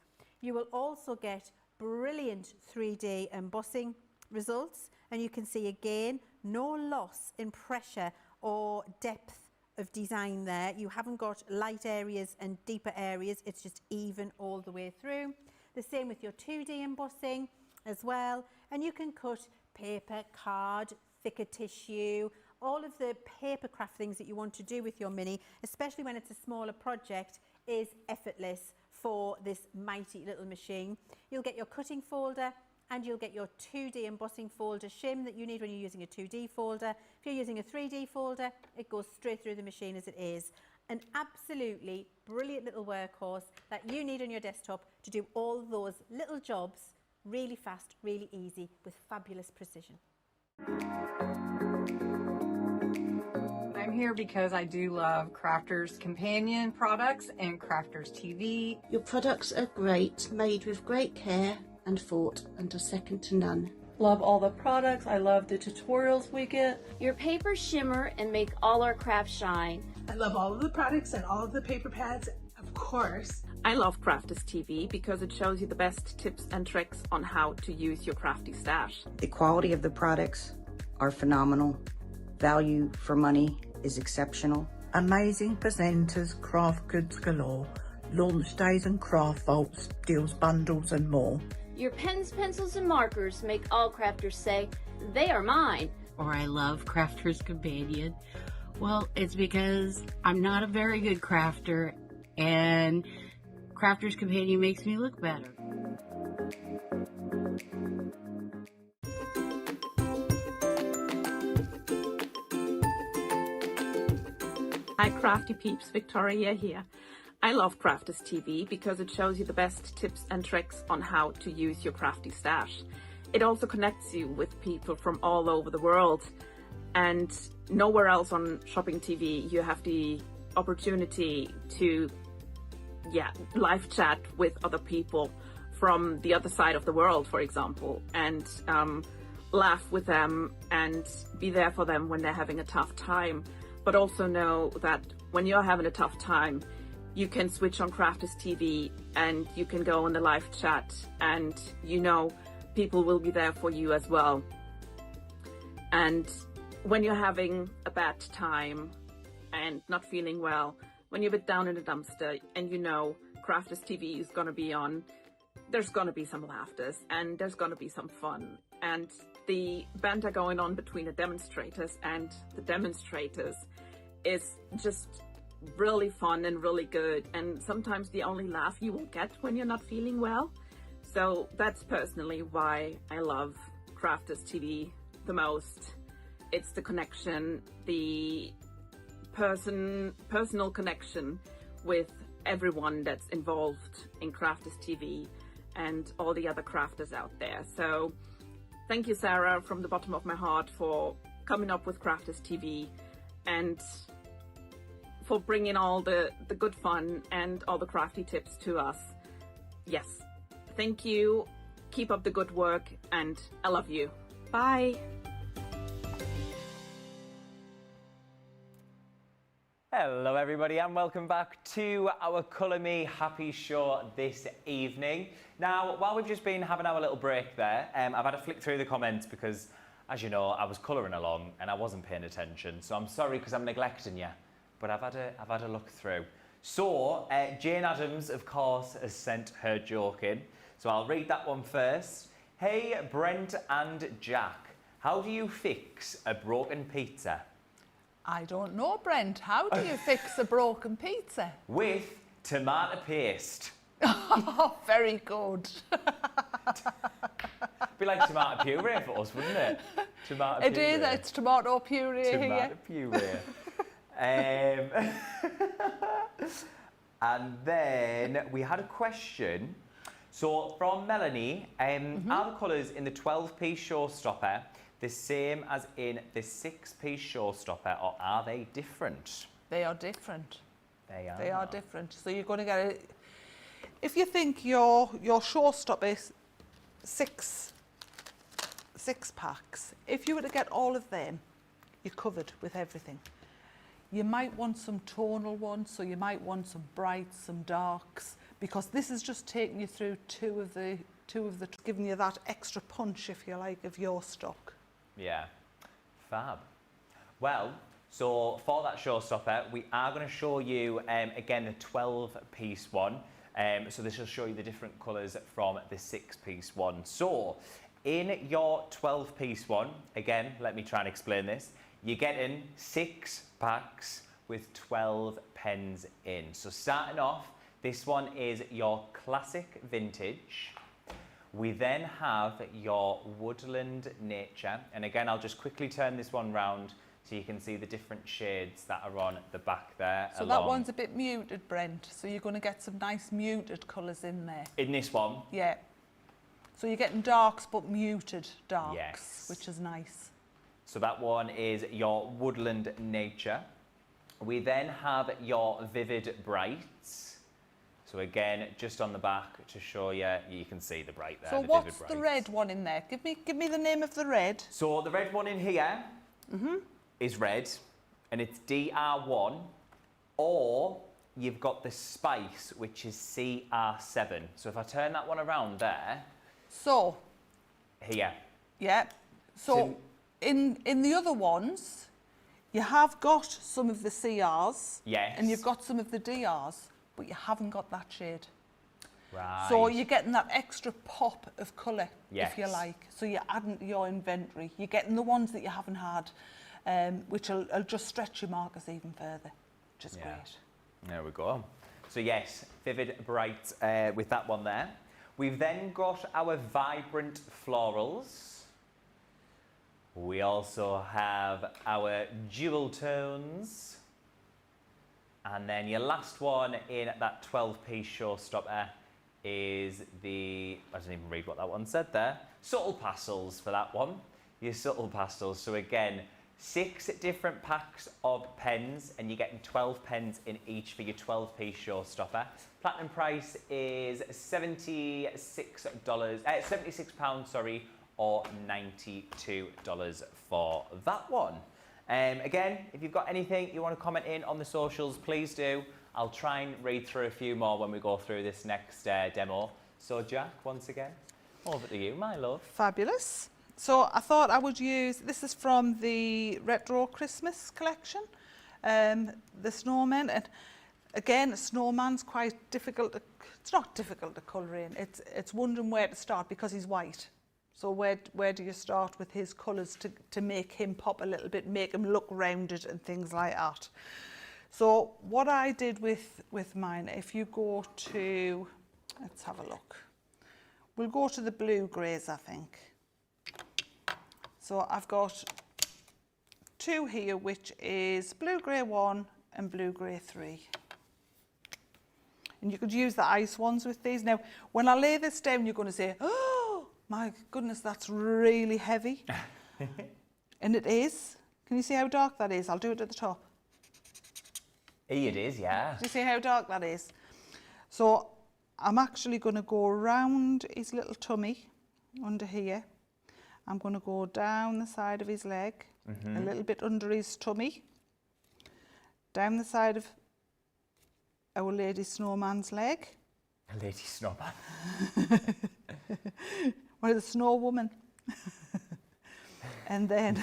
You will also get brilliant 3D embossing results, and you can see again, no loss in pressure or depth of design there. You haven't got light areas and deeper areas, it's just even all the way through. The same with your 2D embossing as well, and you can cut paper, card, thicker tissue, all of the paper craft things that you want to do with your Mini, especially when it's a smaller project, is effortless for this mighty little machine. You'll get your cutting folder and you'll get your 2D embossing folder shim that you need when you're using a 2D folder. If you're using a 3D folder, it goes straight through the machine as it is. An absolutely brilliant little workhorse that you need on your desktop to do all those little jobs really fast, really easy, with fabulous precision. I'm here because I do love Crafters Companion products and Crafters TV. Your products are great, made with great care and thought, and are second to none. Love all the products. I love the tutorials we get. Your papers shimmer and make all our crafts shine. I love all of the products and all of the paper pads, of course. I love Crafters TV because it shows you the best tips and tricks on how to use your crafty stash. The quality of the products are phenomenal. Value for money is exceptional. Amazing presenters, craft goods galore, launch days and craft vaults, deals bundles and more. Your pens, pencils, and markers make all crafters say, they are mine. Or I love Crafters Companion. Well, it's because I'm not a very good crafter, and Crafters Companion makes me look better. Hi Crafty peeps, Victoria here. I love Crafters TV because it shows you the best tips and tricks on how to use your crafty stash. It also connects you with people from all over the world, and nowhere else on shopping TV you have the opportunity to live chat with other people from the other side of the world, for example, and laugh with them and be there for them when they're having a tough time. But also know that when you're having a tough time, you can switch on Crafters TV and you can go in the live chat, and you know people will be there for you as well. And when you're having a bad time and not feeling well, when you're a bit down in the dumpster and you know Crafters TV is going to be on, there's going to be some laughters and there's going to be some fun. And the banter going on between the demonstrators and the demonstrators is just really fun and really good, and sometimes the only laugh you will get when you're not feeling well. So that's personally why I love Crafters TV the most. It's the connection, the personal connection with everyone that's involved in Crafters TV and all the other crafters out there. So thank you, Sarah, from the bottom of my heart for coming up with Crafters TV and for bringing all the good fun and all the crafty tips to us. Yes, thank you. Keep up the good work, and I love you. Bye. Hello everybody and welcome back to our Colour Me Happy Show this evening. Now, while we've just been having our little break there, I've had to flick through the comments because, as you know, I was colouring along and I wasn't paying attention. So I'm sorry because I'm neglecting you, but I've had a look through. So, Jane Adams, of course, has sent her joke in. So I'll read that one first. Hey, Brent and Jack, how do you fix a broken pizza? I don't know, Brent. How do you fix a broken pizza? With tomato paste. Oh, very good. Be like tomato puree for us, wouldn't it? Tomato It puree. is, it's tomato puree Tomato here. puree. And then we had a question. So from Melanie, are the colours in the 12-piece Showstopper the same as in the 6-piece Showstopper, or are they different? They are different. They are. They are different. So you're going to get it. If you think your Showstopper is six packs, if you were to get all of them, you're covered with everything. You might want some tonal ones, so you might want some brights, some darks, because this is just taking you through two of the giving you that extra punch, if you like, of your stock. Yeah, fab. Well, so for that Showstopper, we are going to show you again the 12-piece one. So this will show you the different colours from the 6-piece one. So in your 12-piece one, again, let me try and explain this. You're getting 6 packs with 12 pens in. So starting off, this one is your Classic Vintage. We then have your Woodland Nature. And again, I'll just quickly turn this one round so you can see the different shades that are on the back there. So that one's a bit muted, Brent. So you're going to get some nice muted colours in there. In this one? Yeah. So you're getting darks, but muted darks, yes, which is nice. So that one is your Woodland Nature. We then have your Vivid Brights. So again, just on the back to show you, you can see the bright there. So what's the red one in there? Give me the name of the red. So the red one in here is red, and it's DR1, or you've got the Spice, which is CR7. So if I turn that one around there. So. Here. Yeah. So in the other ones, you have got some of the CRs. Yes. And you've got some of the DRs. But you haven't got that shade. Right. So you're getting that extra pop of colour, yes, if you like. So you're adding to your inventory. You're getting the ones that you haven't had, which will just stretch your markers even further, which is great. There we go. So yes, Vivid Bright with that one there. We've then got our Vibrant Florals. We also have our Jewel Tones. And then your last one in that 12-piece Showstopper is the, I didn't even read what that one said there, Subtle Pastels for that one, your Subtle Pastels. So again, 6 different packs of pens, and you're getting 12 pens in each for your 12-piece Showstopper. Platinum price is £76, sorry, or $92 for that one. Again, if you've got anything you want to comment in on the socials, please do. I'll try and read through a few more when we go through this next demo. So Jack, once again, over to you, my love. Fabulous. So I thought I would use, this is from the Retro Christmas collection, the Snowmen. And again, Snowman's quite difficult to, it's not difficult to colour in, it's wondering where to start because he's white. So where do you start with his colours to make him pop a little bit, make him look rounded and things like that. So what I did with mine, if you go to, let's have a look. We'll go to the blue greys, I think. So I've got 2 here, which is blue grey 1 and blue grey 3. And you could use the ice ones with these. Now, when I lay this down, you're going to say, oh, my goodness, that's really heavy. And it is. Can you see how dark that is? I'll do it at the top. It is, yeah. Do you see how dark that is? So I'm actually going to go around his little tummy under here. I'm going to go down the side of his leg, a little bit under his tummy, down the side of our lady snowman's leg. A lady snowman. Well, the snow woman. And then,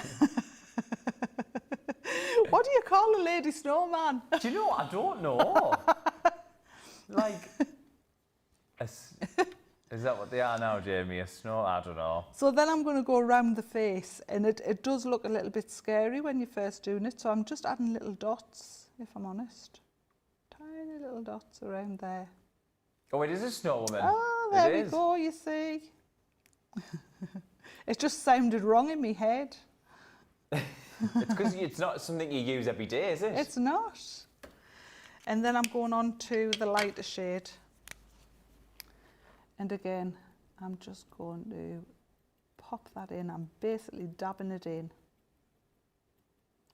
what do you call a lady snowman? Do you know? I don't know. Like, is that what they are now, Jamie? A snow? I don't know. So then I'm going to go around the face, and it does look a little bit scary when you're first doing it. So I'm just adding little dots, if I'm honest. Tiny little dots around there. Oh, it is a snow woman. Oh, there we go, you see. It just sounded wrong in my head. It's because it's not something you use every day, is it? It's not. And then I'm going on to the lighter shade. And again, I'm just going to pop that in. I'm basically dabbing it in.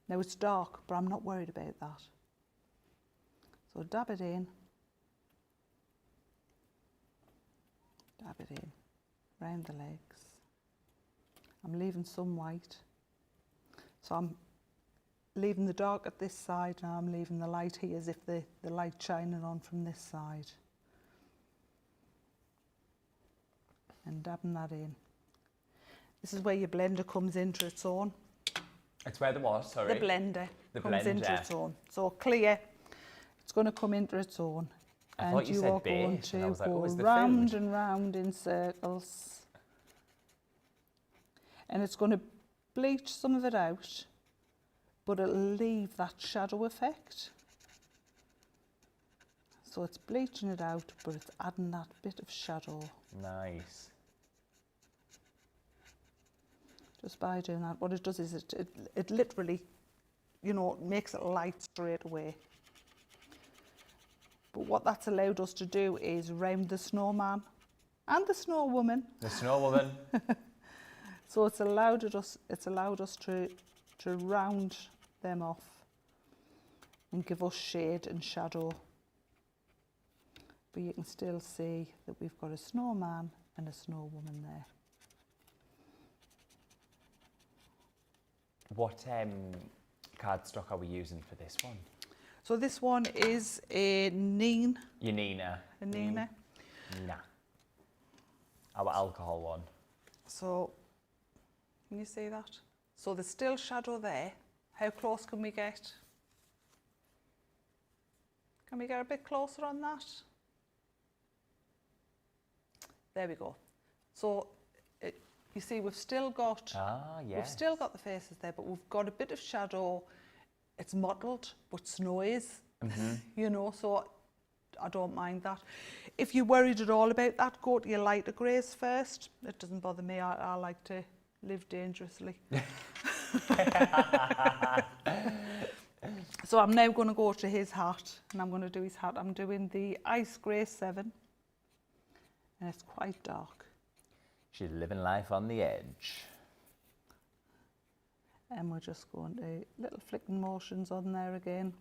Now it's dark, but I'm not worried about that. So dab it in. Dab it in, round the legs. I'm leaving some white. So I'm leaving the dark at this side, and I'm leaving the light here as if the light's shining on from this side. And dabbing that in. This is where your blender comes into its own. It's where the what, sorry? The blender The comes into blender. its own. So clear, it's going to come into its own. I thought you you said are going bait, and I to was like, go oh, is the round food? and round in circles. And it's going to bleach some of it out, but it'll leave that shadow effect. So it's bleaching it out, but it's adding that bit of shadow. Nice. Just by doing that, what it does is it literally, you know, makes it light straight away. But what that's allowed us to do is round the snowman and the snow woman. The snow woman. So it's allowed us to round them off and give us shade and shadow. But you can still see that we've got a snowman and a snow woman there. What cardstock are we using for this one? So this one is a Neen. Your Nina. A Nina. Nina. Our alcohol one. So, can you see that? So there's still shadow there. How close can we get? Can we get a bit closer on that? There we go. So, you see we've still got, we've still got the faces there, but we've got a bit of shadow. It's mottled, but snow is, you know, so I don't mind that. If you're worried at all about that, go to your lighter greys first. It doesn't bother me. I like to live dangerously. So I'm now going to go to his hat, and I'm going to do his hat. I'm doing the Ice Grey 7, and it's quite dark. She's living life on the edge. And we're just going to little flicking motions on there again.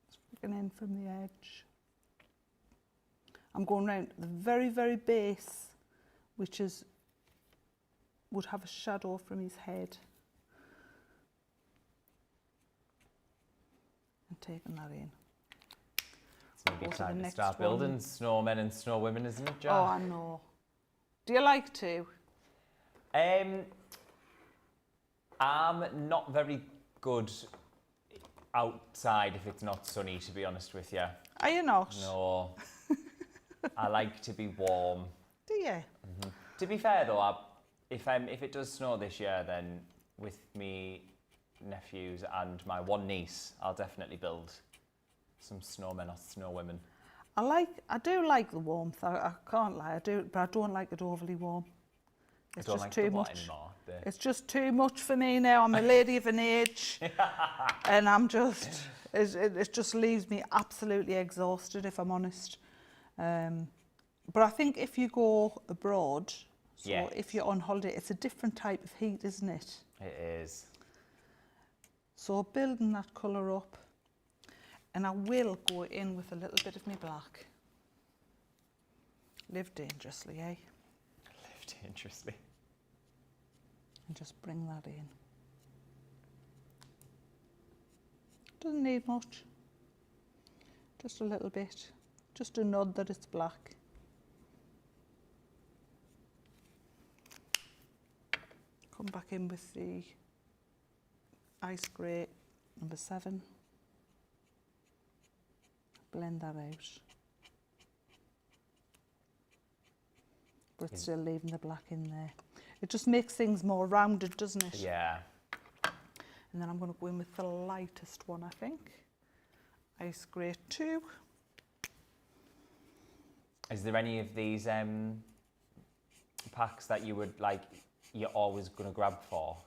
Just flicking in from the edge. I'm going round the very, very base, which would have a shadow from his head. And taking that in. It's maybe time to start building snowmen and snow women, isn't it, Jo? Oh, I know. Do you like to? I'm not very good outside if it's not sunny, to be honest with you. Are you not? No. I like to be warm. Do you? To be fair though, if it does snow this year, then with me nephews and my one niece, I'll definitely build some snowmen or snow women. I do like the warmth. I can't lie, I do, but I don't like it overly warm. It's I don't just like too the what much. anymore. It's just too much for me now. I'm a lady of an age, and I'm just. It just leaves me absolutely exhausted, if I'm honest. But I think if you go abroad, so if you're on holiday, it's a different type of heat, isn't it? It is. So building that colour up, and I will go in with a little bit of my black. Live dangerously, eh? Live dangerously. And just bring that in. Doesn't need much. Just a little bit. Just a nod that it's black. Come back in with the ice grey number 7. Blend that out. But it's still leaving the black in there. It just makes things more rounded, doesn't it? Yeah. And then I'm going to go in with the lightest one, I think. Ice grey 2. Is there any of these packs that you would like, you're always going to grab for?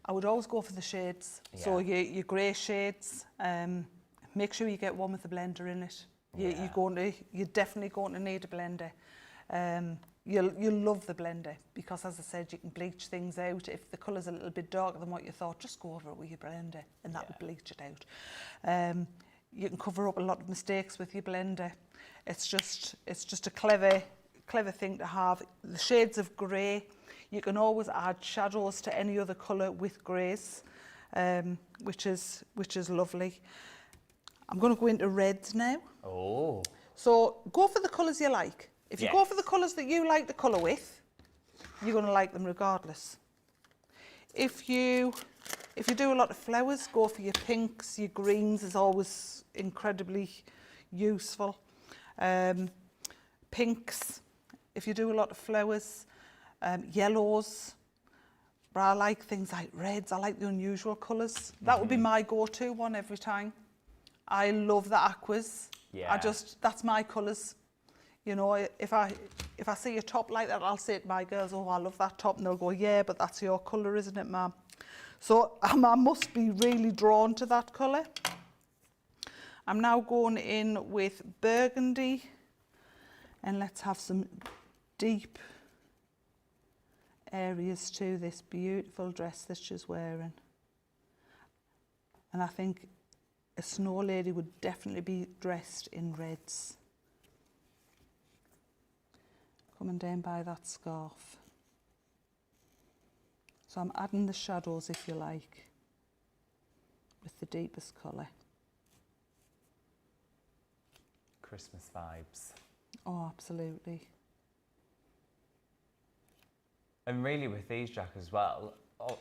I would always go for the shades. Yeah. So your grey shades, make sure you get one with a blender in it. You're definitely going to need a blender. You'll love the blender because, as I said, you can bleach things out. If the colour's a little bit darker than what you thought, just go over it with your blender and that will bleach it out. You can cover up a lot of mistakes with your blender. It's just a clever thing to have. The shades of grey, you can always add shadows to any other colour with greys, which is lovely. I'm going to go into reds now. Oh. So go for the colours you like. If you go for the colours that you like to colour with, you're going to like them regardless. If you do a lot of flowers, go for your pinks, your greens is always incredibly useful. Pinks, if you do a lot of flowers, yellows, but I like things like reds, I like the unusual colours. That would be my go-to one every time. I love the aquas. Yeah. That's my colours. You know, if I see a top like that, I'll say to my girls, oh, I love that top. And they'll go, yeah, but that's your colour, isn't it, ma'am? So I must be really drawn to that colour. I'm now going in with burgundy. And let's have some deep areas to this beautiful dress that she's wearing. And I think a snow lady would definitely be dressed in reds. Coming down by that scarf. So I'm adding the shadows, if you like, with the deepest colour. Christmas vibes. Oh, absolutely. And really with these, Jack, as well,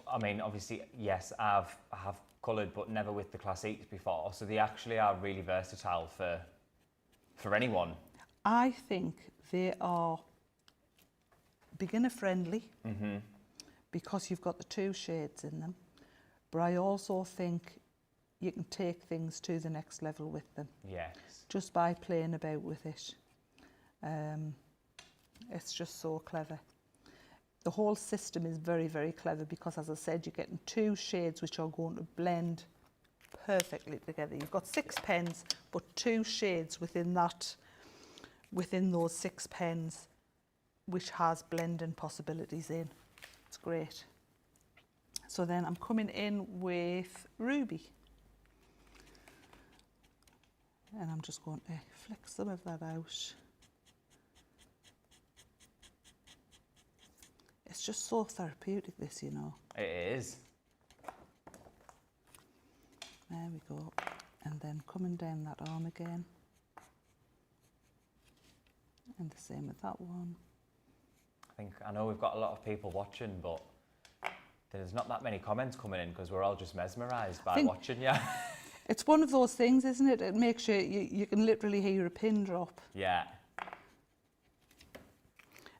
I mean, obviously, yes, I have coloured, but never with the Classiques before, so they actually are really versatile for anyone. I think they are beginner friendly because you've got the 2 shades in them, but I also think you can take things to the next level with them. Yes. Just by playing about with it. It's just so clever. The whole system is very, very clever because, as I said, you're getting 2 shades which are going to blend perfectly together. You've got 6 pens, but 2 shades within those 6 pens, which has blending possibilities in. It's great. So then I'm coming in with ruby. And I'm just going to flick some of that out. It's just so therapeutic, this, you know. It is. There we go. And then coming down that arm again. And the same with that one. I know we've got a lot of people watching, but there's not that many comments coming in because we're all just mesmerised by watching you. It's one of those things, isn't it? It makes you can literally hear a pin drop. Yeah.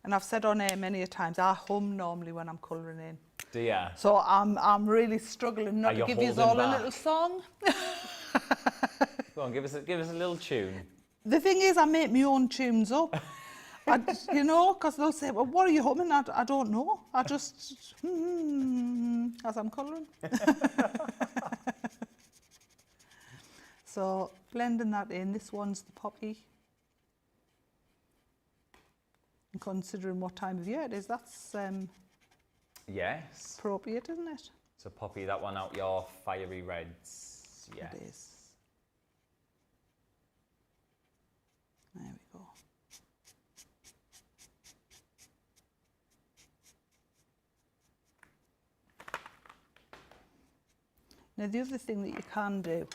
And I've said on air many a times, I hum normally when I'm colouring in. Do you? So I'm really struggling not to give you all a little song. Go on, give us a little tune. The thing is, I make my own tunes up. You know, because they'll say, well, what are you humming? I don't know. I just, as I'm colouring. So blending that in, this one's the poppy. And considering what time of year it is, that's yes, appropriate, isn't it? So Poppy, that one out your fiery reds. Yes. It is. There we go. Now the other thing that you can do,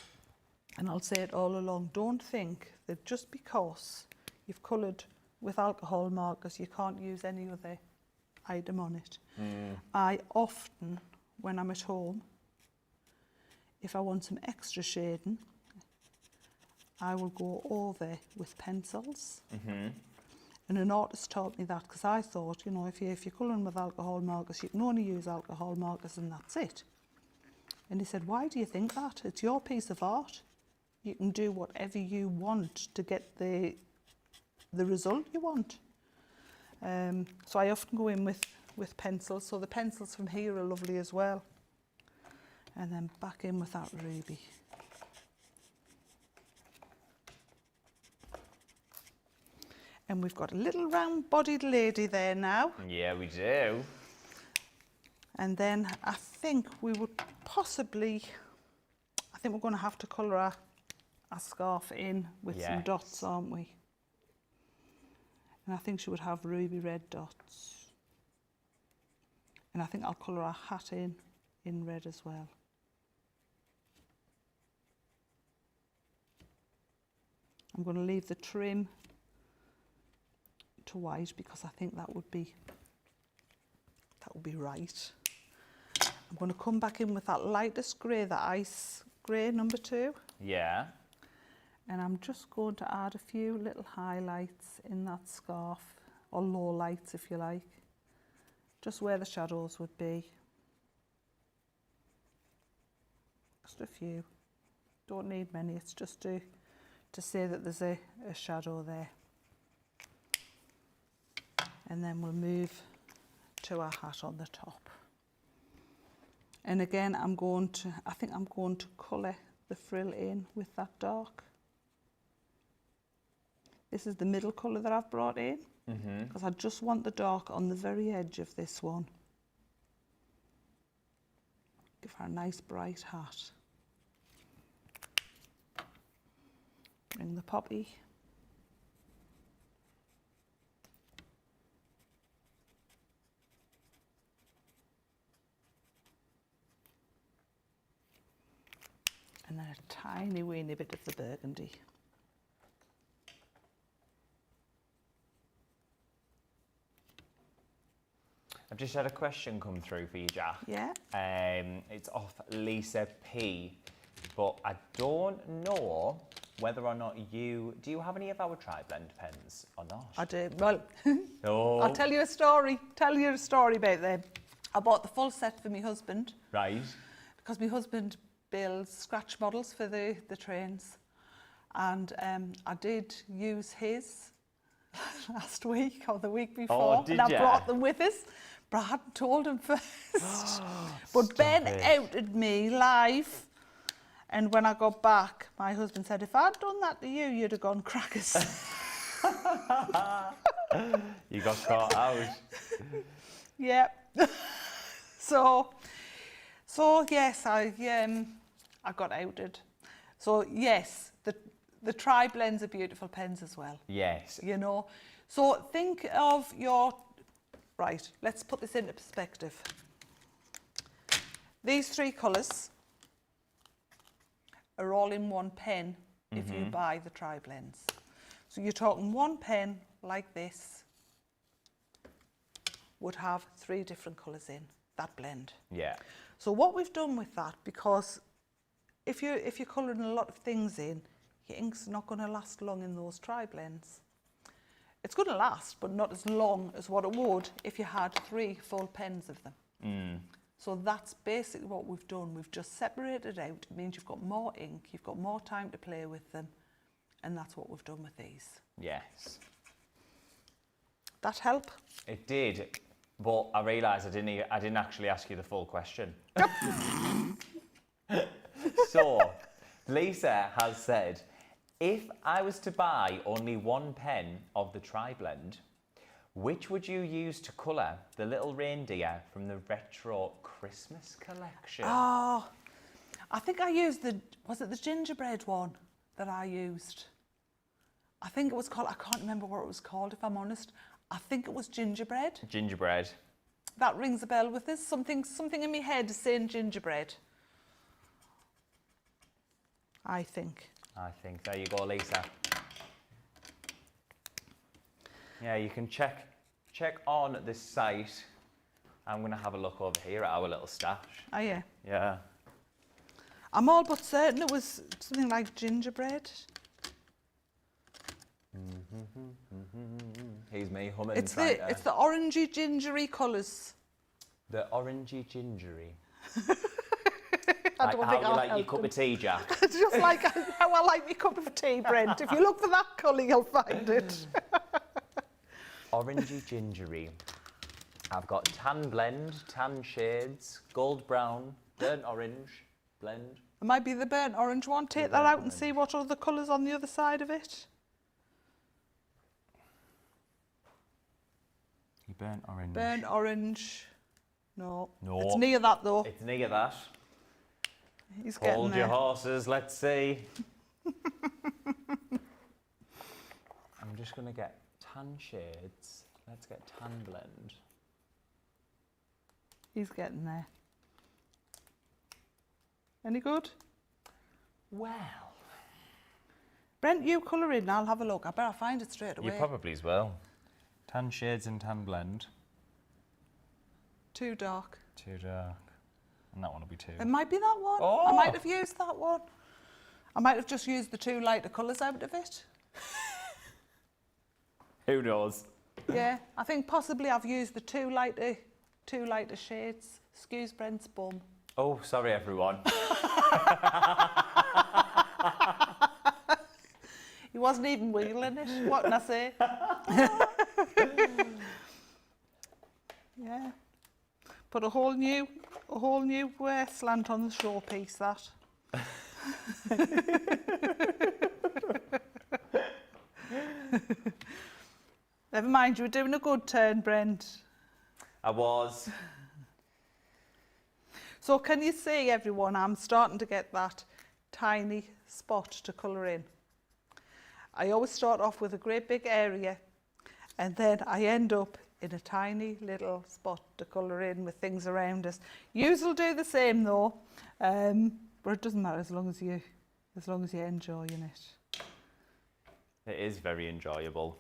and I'll say it all along, don't think that just because you've coloured with alcohol markers you can't use any other item on it. I often, when I'm at home, if I want some extra shading, I will go over with pencils. And an artist taught me that because I thought, you know, if you're colouring with alcohol markers, you can only use alcohol markers and that's it. And he said, why do you think that? It's your piece of art. You can do whatever you want to get the result you want. So I often go in with pencils. So the pencils from here are lovely as well. And then back in with that ruby. And we've got a little round-bodied lady there now. Yeah, we do. And then I think we would possibly, I think we're going to have to colour a scarf in with some dots, aren't we? And I think she would have ruby red dots. And I think I'll colour our hat in red as well. I'm going to leave the trim to white because I think that would be right. I'm going to come back in with that lightest grey, the ice grey number 2. Yeah. And I'm just going to add a few little highlights in that scarf, or low lights if you like, just where the shadows would be. Just a few. Don't need many, it's just to say that there's a shadow there. And then we'll move to our hat on the top. And again, I think I'm going to colour the frill in with that dark. This is the middle colour that I've brought in, because I just want the dark on the very edge of this one. Give her a nice bright hat. Bring the poppy. And then a tiny weeny bit of the burgundy. I've just had a question come through for you, Jack. Yeah. It's off Lisa P. But I don't know whether or not do you have any of our TriBlend pens or not? I do. Well, Oh. I'll tell you a story. Tell you a story about them. I bought the full set for my husband. Right. Because my husband builds scratch models for the trains. And I did use his last week or the week before. Did and ya? I brought them with us. But I hadn't told him first. But Ben outed me live. And when I got back, my husband said, if I'd done that to you, you'd have gone crackers. You got caught out. Yeah. So yes, I got outed. So yes, the TriBlends are beautiful pens as well. Yes. You know, so think of your, right, let's put this into perspective. These 3 colours are all in one pen if you buy the TriBlends. So you're talking one pen like this would have 3 different colours in that blend. Yeah. So what we've done with that, because if you're colouring a lot of things in, your ink's not going to last long in those TriBlends. It's going to last, but not as long as what it would if you had 3 full pens of them. So that's basically what we've done. We've just separated out. It means you've got more ink, you've got more time to play with them, and that's what we've done with these. Yes. That help? It did, but I realised I didn't actually ask you the full question. So, Lisa has said, if I was to buy only one pen of the TriBlend, Which would you use to colour the little reindeer from the retro Christmas collection? Oh, I think I used was it the gingerbread one that I used? I think it was called, I can't remember what it was called if I'm honest. I think it was gingerbread. Gingerbread. That rings a bell with this. Something in my head is saying gingerbread. I think. There you go, Lisa. Yeah, you can check on this site. I'm going to have a look over here at our little stash. Oh, yeah. Yeah. I'm all but certain it was something like gingerbread. Here's me humming. It's the orangey gingery colours. The orangey gingery. I don't think how you like your cup of tea, Jack? Just like how I like my cup of tea, Brent. If you look for that colour, you'll find it. Orangey gingery. I've got tan blend, tan shades, gold brown, burnt orange blend. It might be the burnt orange one. Take that out and see what other colours on the other side of it. Burnt orange. Burnt orange. No. No. It's near that though. It's near that. He's getting Hold there. your horses, let's see. I'm just going to get tan shades. Let's get tan blend. He's getting there. Any good? Well. Brent, you colour in and I'll have a look. I better find it straight away. You probably as well. Tan shades and tan blend. Too dark. Too dark. And that one will be too. It might be that one. Oh! I might have used that one. I might have just used the two lighter colours out of it. Who knows? Yeah, I think possibly I've used the two lighter shades. Excuse Brent's bum. Oh, sorry everyone. He wasn't even wheeling it. What can I say? Yeah. Put a whole new slant on the showpiece, that. Never mind, you were doing a good turn, Brent. I was. So can you see, everyone, I'm starting to get that tiny spot to colour in. I always start off with a great big area and then I end up in a tiny little spot to colour in with things around us. Yous will do the same though, but it doesn't matter as long as you're enjoying it. It is very enjoyable.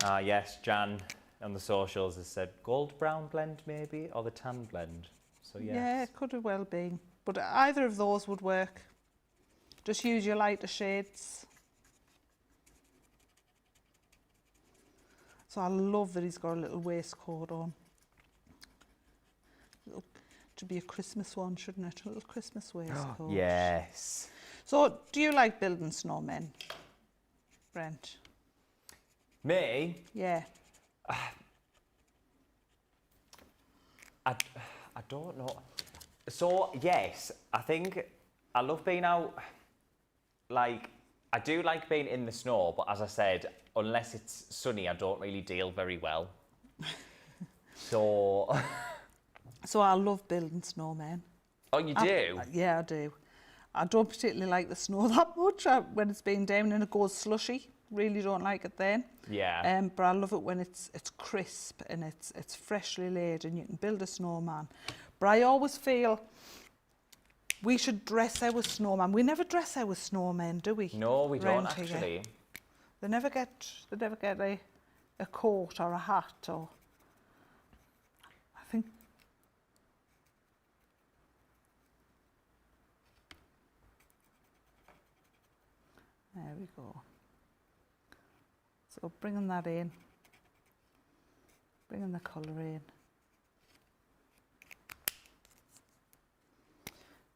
Yes, Jan on the socials has said gold brown blend maybe, or the tan blend. So yes. Yeah, it could have well been, but either of those would work. Just use your lighter shades. So I love that he's got a little waistcoat on. It should be a Christmas one, shouldn't it? A little Christmas waistcoat. Yes. So, do you like building snowmen, Brent? Me? Yeah. I don't know. So, yes, I think I love being out. Like, I do like being in the snow, but as I said, unless it's sunny, I don't really deal very well. So... So I love building snowmen. Oh, you do? Yeah, I do. I don't particularly like the snow that much when it's been down and it goes slushy. Really don't like it then. Yeah. But I love it when it's crisp and it's freshly laid and you can build a snowman. But I always feel we should dress our snowman. We never dress our snowmen, do we? No, we don't Round here. actually. They never get a coat or a hat or. I think. There we go. So bringing that in, bringing the colour in,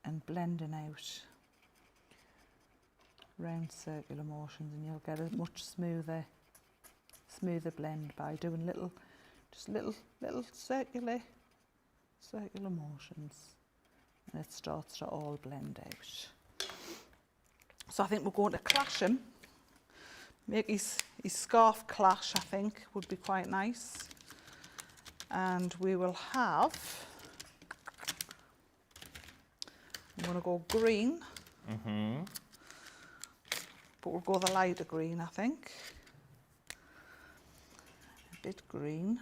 and blending out round circular motions, and you'll get a much smoother blend by doing little circular motions, and it starts to all blend out. So I think we're going to clash them make his scarf clash, I think, would be quite nice. And we will have, I'm going to go green, but we'll go the lighter green, I think. A bit green.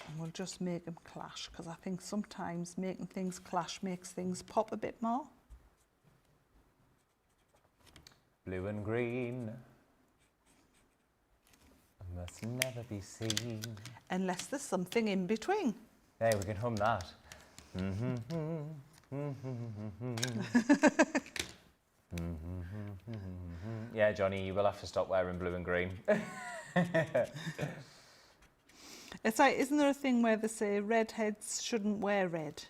And we'll just make them clash, because I think sometimes making things clash makes things pop a bit more. Blue and green must never be seen. Unless there's something in between. Hey, we can hum that. Yeah, Johnny, you will have to stop wearing blue and green. It's like, isn't there a thing where they say redheads shouldn't wear red?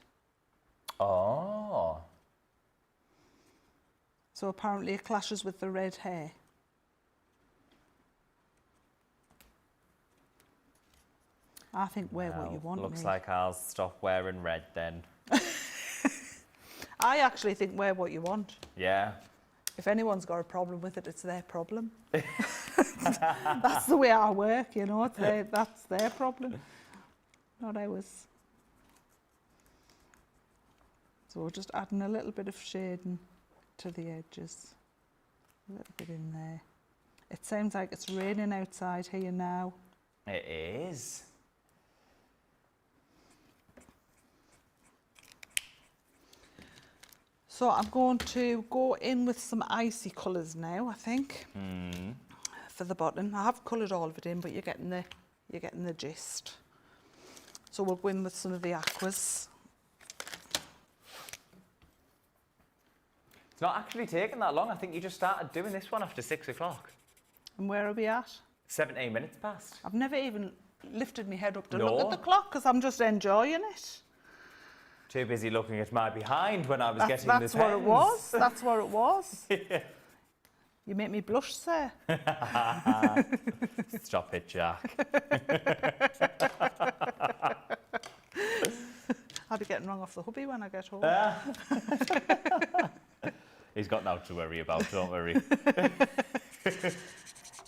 Oh. So apparently it clashes with the red hair. I think wear what you want. Looks like I'll stop wearing red then. I actually think wear what you want. Yeah. If anyone's got a problem with it, it's their problem. That's the way I work, you know. That's their problem, not ours. So we're just adding a little bit of shading to the edges. A little bit in there. It sounds like it's raining outside here now. It is. So I'm going to go in with some icy colours now, I think, for the bottom. I have coloured all of it in, but you're getting the gist. So we'll go in with some of the aquas. It's not actually taken that long. I think you just started doing this one after 6 o'clock. And where are we at? 17 minutes past. I've never even lifted my head up to No. look at the clock because I'm just enjoying it. Too busy looking at my behind when I was getting the pens. That's what it was. That's what it was. Yeah. You make me blush, sir. Stop it, Jack. I'll be getting wrong off the hubby when I get home. He's got nothing to worry about, don't worry.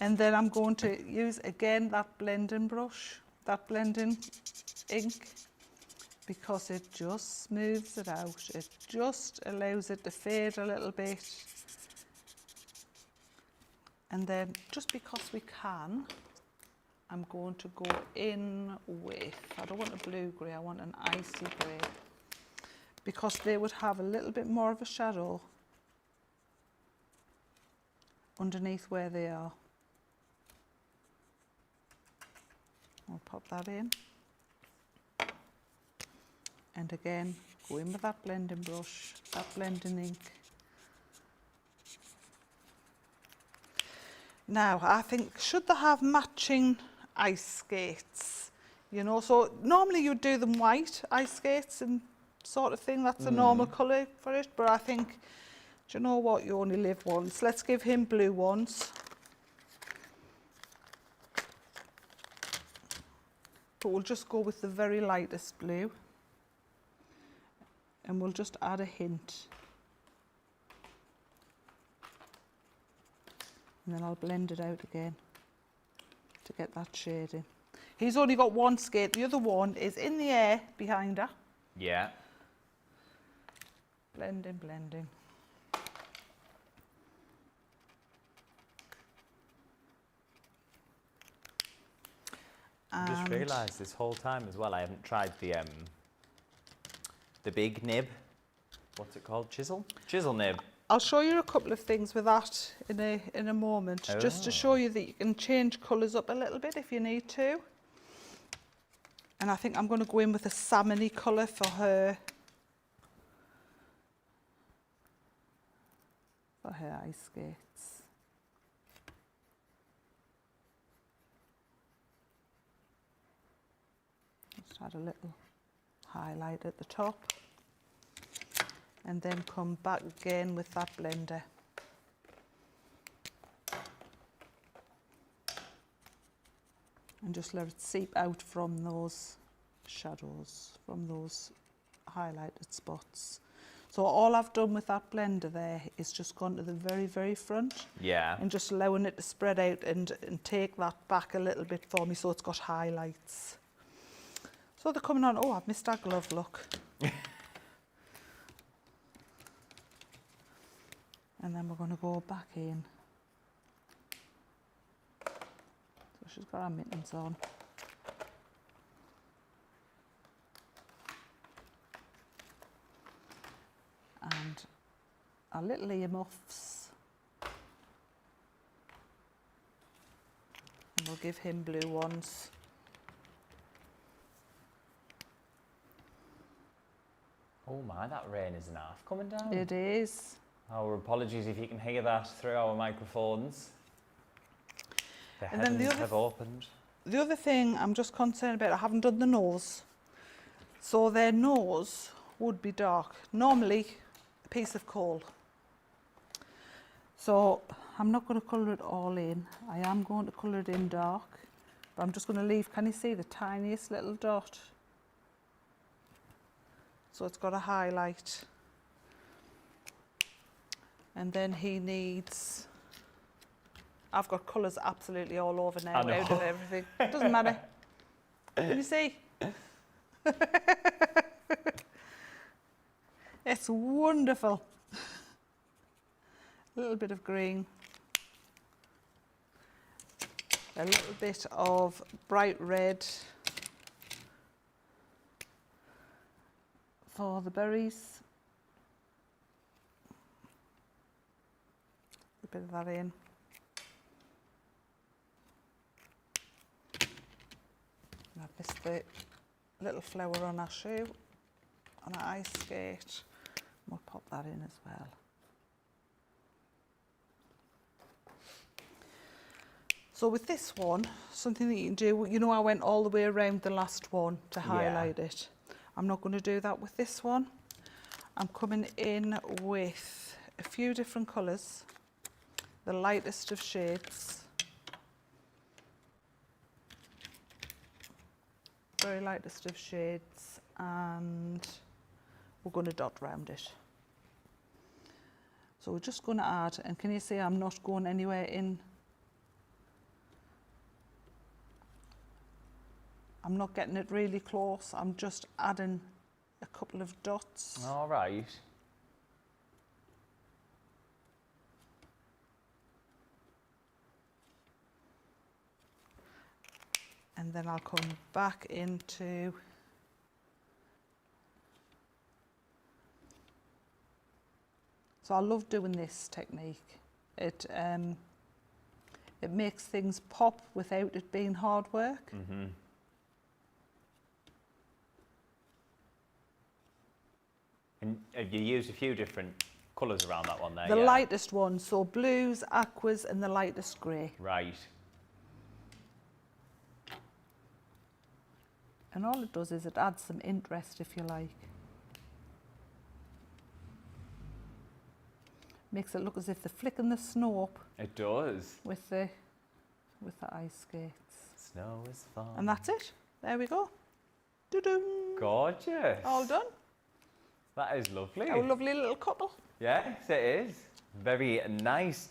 And then I'm going to use again that blending brush, that blending ink, because it just smooths it out. It just allows it to fade a little bit. And then just because we can, I'm going to go in with, I don't want a blue grey, I want an icy grey, because they would have a little bit more of a shadow underneath where they are. I'll pop that in. And again, go in with that blending brush, that blending ink. Now, I think, should they have matching ice skates? You know, so normally you'd do them white, ice skates and sort of thing. That's a normal colour for it. But I think, do you know what? You only live once. Let's give him blue ones. But we'll just go with the very lightest blue. And we'll just add a hint. And then I'll blend it out again to get that shade in. He's only got one skate, the other one is in the air behind her. Yeah. Blending, blending. I just realised this whole time as well, I haven't tried the big nib. What's it called? Chisel? Chisel nib. I'll show you a couple of things with that in a moment, just to show you that you can change colours up a little bit if you need to. And I think I'm going to go in with a salmony colour for her ice skates. Just add a little highlight at the top. And then come back again with that blender. And just let it seep out from those shadows, from those highlighted spots. So all I've done with that blender there is just gone to the very, very front. Yeah. And just allowing it to spread out and take that back a little bit for me so it's got highlights. So they're coming on. Oh, I've missed that glove, look. And then we're going to go back in. So she's got her mittens on. And our little earmuffs. And we'll give him blue ones. Oh my, that rain is half coming down. It is. Our apologies if you can hear that through our microphones. The And then heavens have opened. The other thing I'm just concerned about, I haven't done the nose. So their nose would be dark. Normally a piece of coal. So I'm not going to colour it all in. I am going to colour it in dark. But I'm just going to leave, can you see the tiniest little dot? So it's got a highlight. And then he needs, I've got colours absolutely all over now, out of everything. Doesn't matter. Can you see? It's wonderful. A little bit of green. A little bit of bright red for the berries. A bit of that in. And I've missed the little flower on our shoe, on our ice skate. We'll pop that in as well. So with this one, something that you can do, you know I went all the way around the last one to highlight it. I'm not going to do that with this one. I'm coming in with a few different colours, the lightest of shades. Very lightest of shades, and we're going to dot round it. So we're just going to add, and can you see I'm not going anywhere in. I'm not getting it really close, I'm just adding a couple of dots. All right. And then I'll come back into so I love doing this technique. It makes things pop without it being hard work. Mm-hmm. And you used a few different colours around that one there. The lightest one, so blues, aquas, and the lightest grey. Right. And all it does is it adds some interest, if you like. Makes it look as if they're flicking the snow up. It does. With the ice skates. Snow is fun. And that's it. There we go. Doo-doo. Gorgeous. All done. That is lovely. A lovely little couple. Yes, it is. Very nice.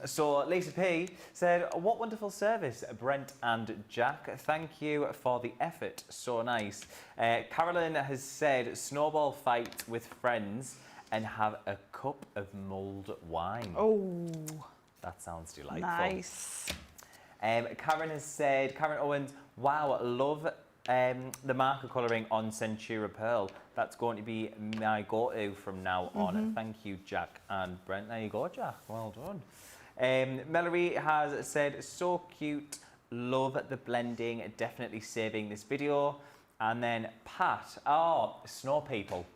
So Lisa P said, what wonderful service, Brent and Jack. Thank you for the effort. So nice. Carolyn has said, snowball fight with friends and have a cup of mulled wine. Oh. That sounds delightful. Nice. Karen has said, Karen Owens, wow, love the marker colouring on Centura Pearl. That's going to be my go-to from now on. Thank you, Jack and Brent. There you go, Jack. Well done. Mallory has said, so cute. Love the blending. Definitely saving this video. And then Pat, Snow People.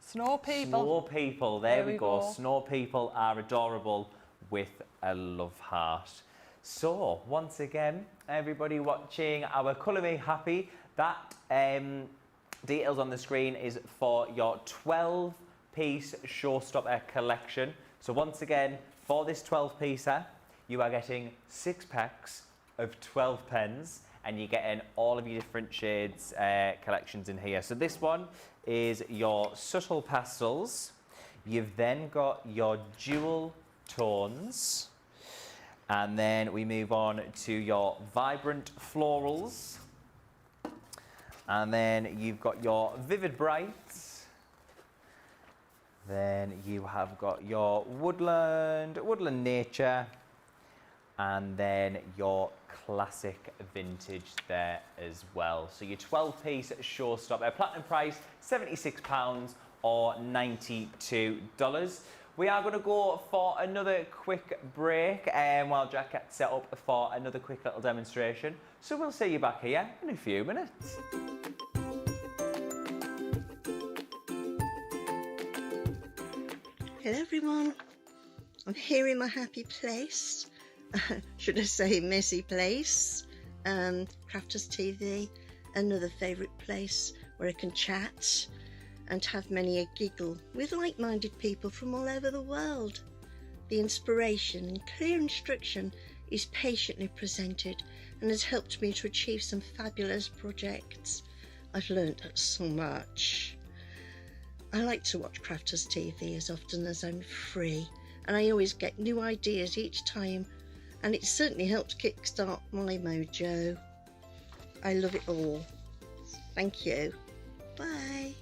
Snow People. Snow People. There we go. Snow People are adorable with a love heart. So, once again, everybody watching our Colour Me Happy, that details on the screen is for your 12-piece Showstopper collection. So once again, for this 12-piecer, you are getting 6 packs of 12 pens, and you're getting all of your different shades collections in here. So this one is your subtle pastels. You've then got your dual tones, and then we move on to your vibrant florals, and then you've got your vivid brights, then you have got your woodland nature, and then your classic vintage there as well. So your 12-piece Showstopper, platinum price £76 or $92. We are going to go for another quick break while Jack gets set up for another quick little demonstration. So we'll see you back here in a few minutes. Hello everyone, I'm here in my happy place, should I say messy place, Crafters TV, another favourite place where I can chat and have many a giggle with like-minded people from all over the world. The inspiration and clear instruction is patiently presented and has helped me to achieve some fabulous projects. I've learnt so much. I like to watch Crafters TV as often as I'm free, and I always get new ideas each time, and it certainly helps kickstart my mojo. I love it all. Thank you. Bye.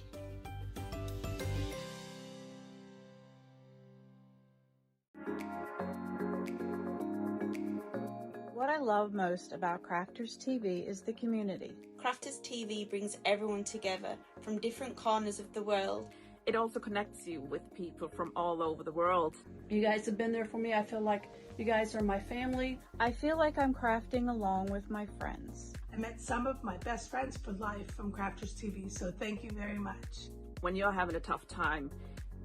What I love most about Crafters TV is the community. Crafters TV brings everyone together from different corners of the world. It also connects you with people from all over the world. You guys have been there for me. I feel like you guys are my family. I feel like I'm crafting along with my friends. I met some of my best friends for life from Crafters TV, so thank you very much. When you're having a tough time,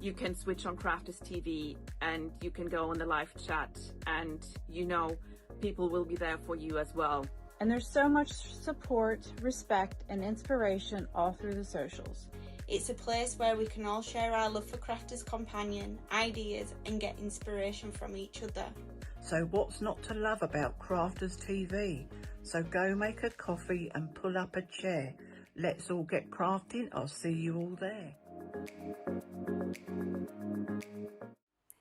you can switch on Crafters TV and you can go in the live chat, and you know people will be there for you as well. And there's so much support, respect, and inspiration all through the socials. It's a place where we can all share our love for Crafters Companion, ideas, and get inspiration from each other. So what's not to love about Crafters TV? So go make a coffee and pull up a chair. Let's all get crafting. I'll see you all there.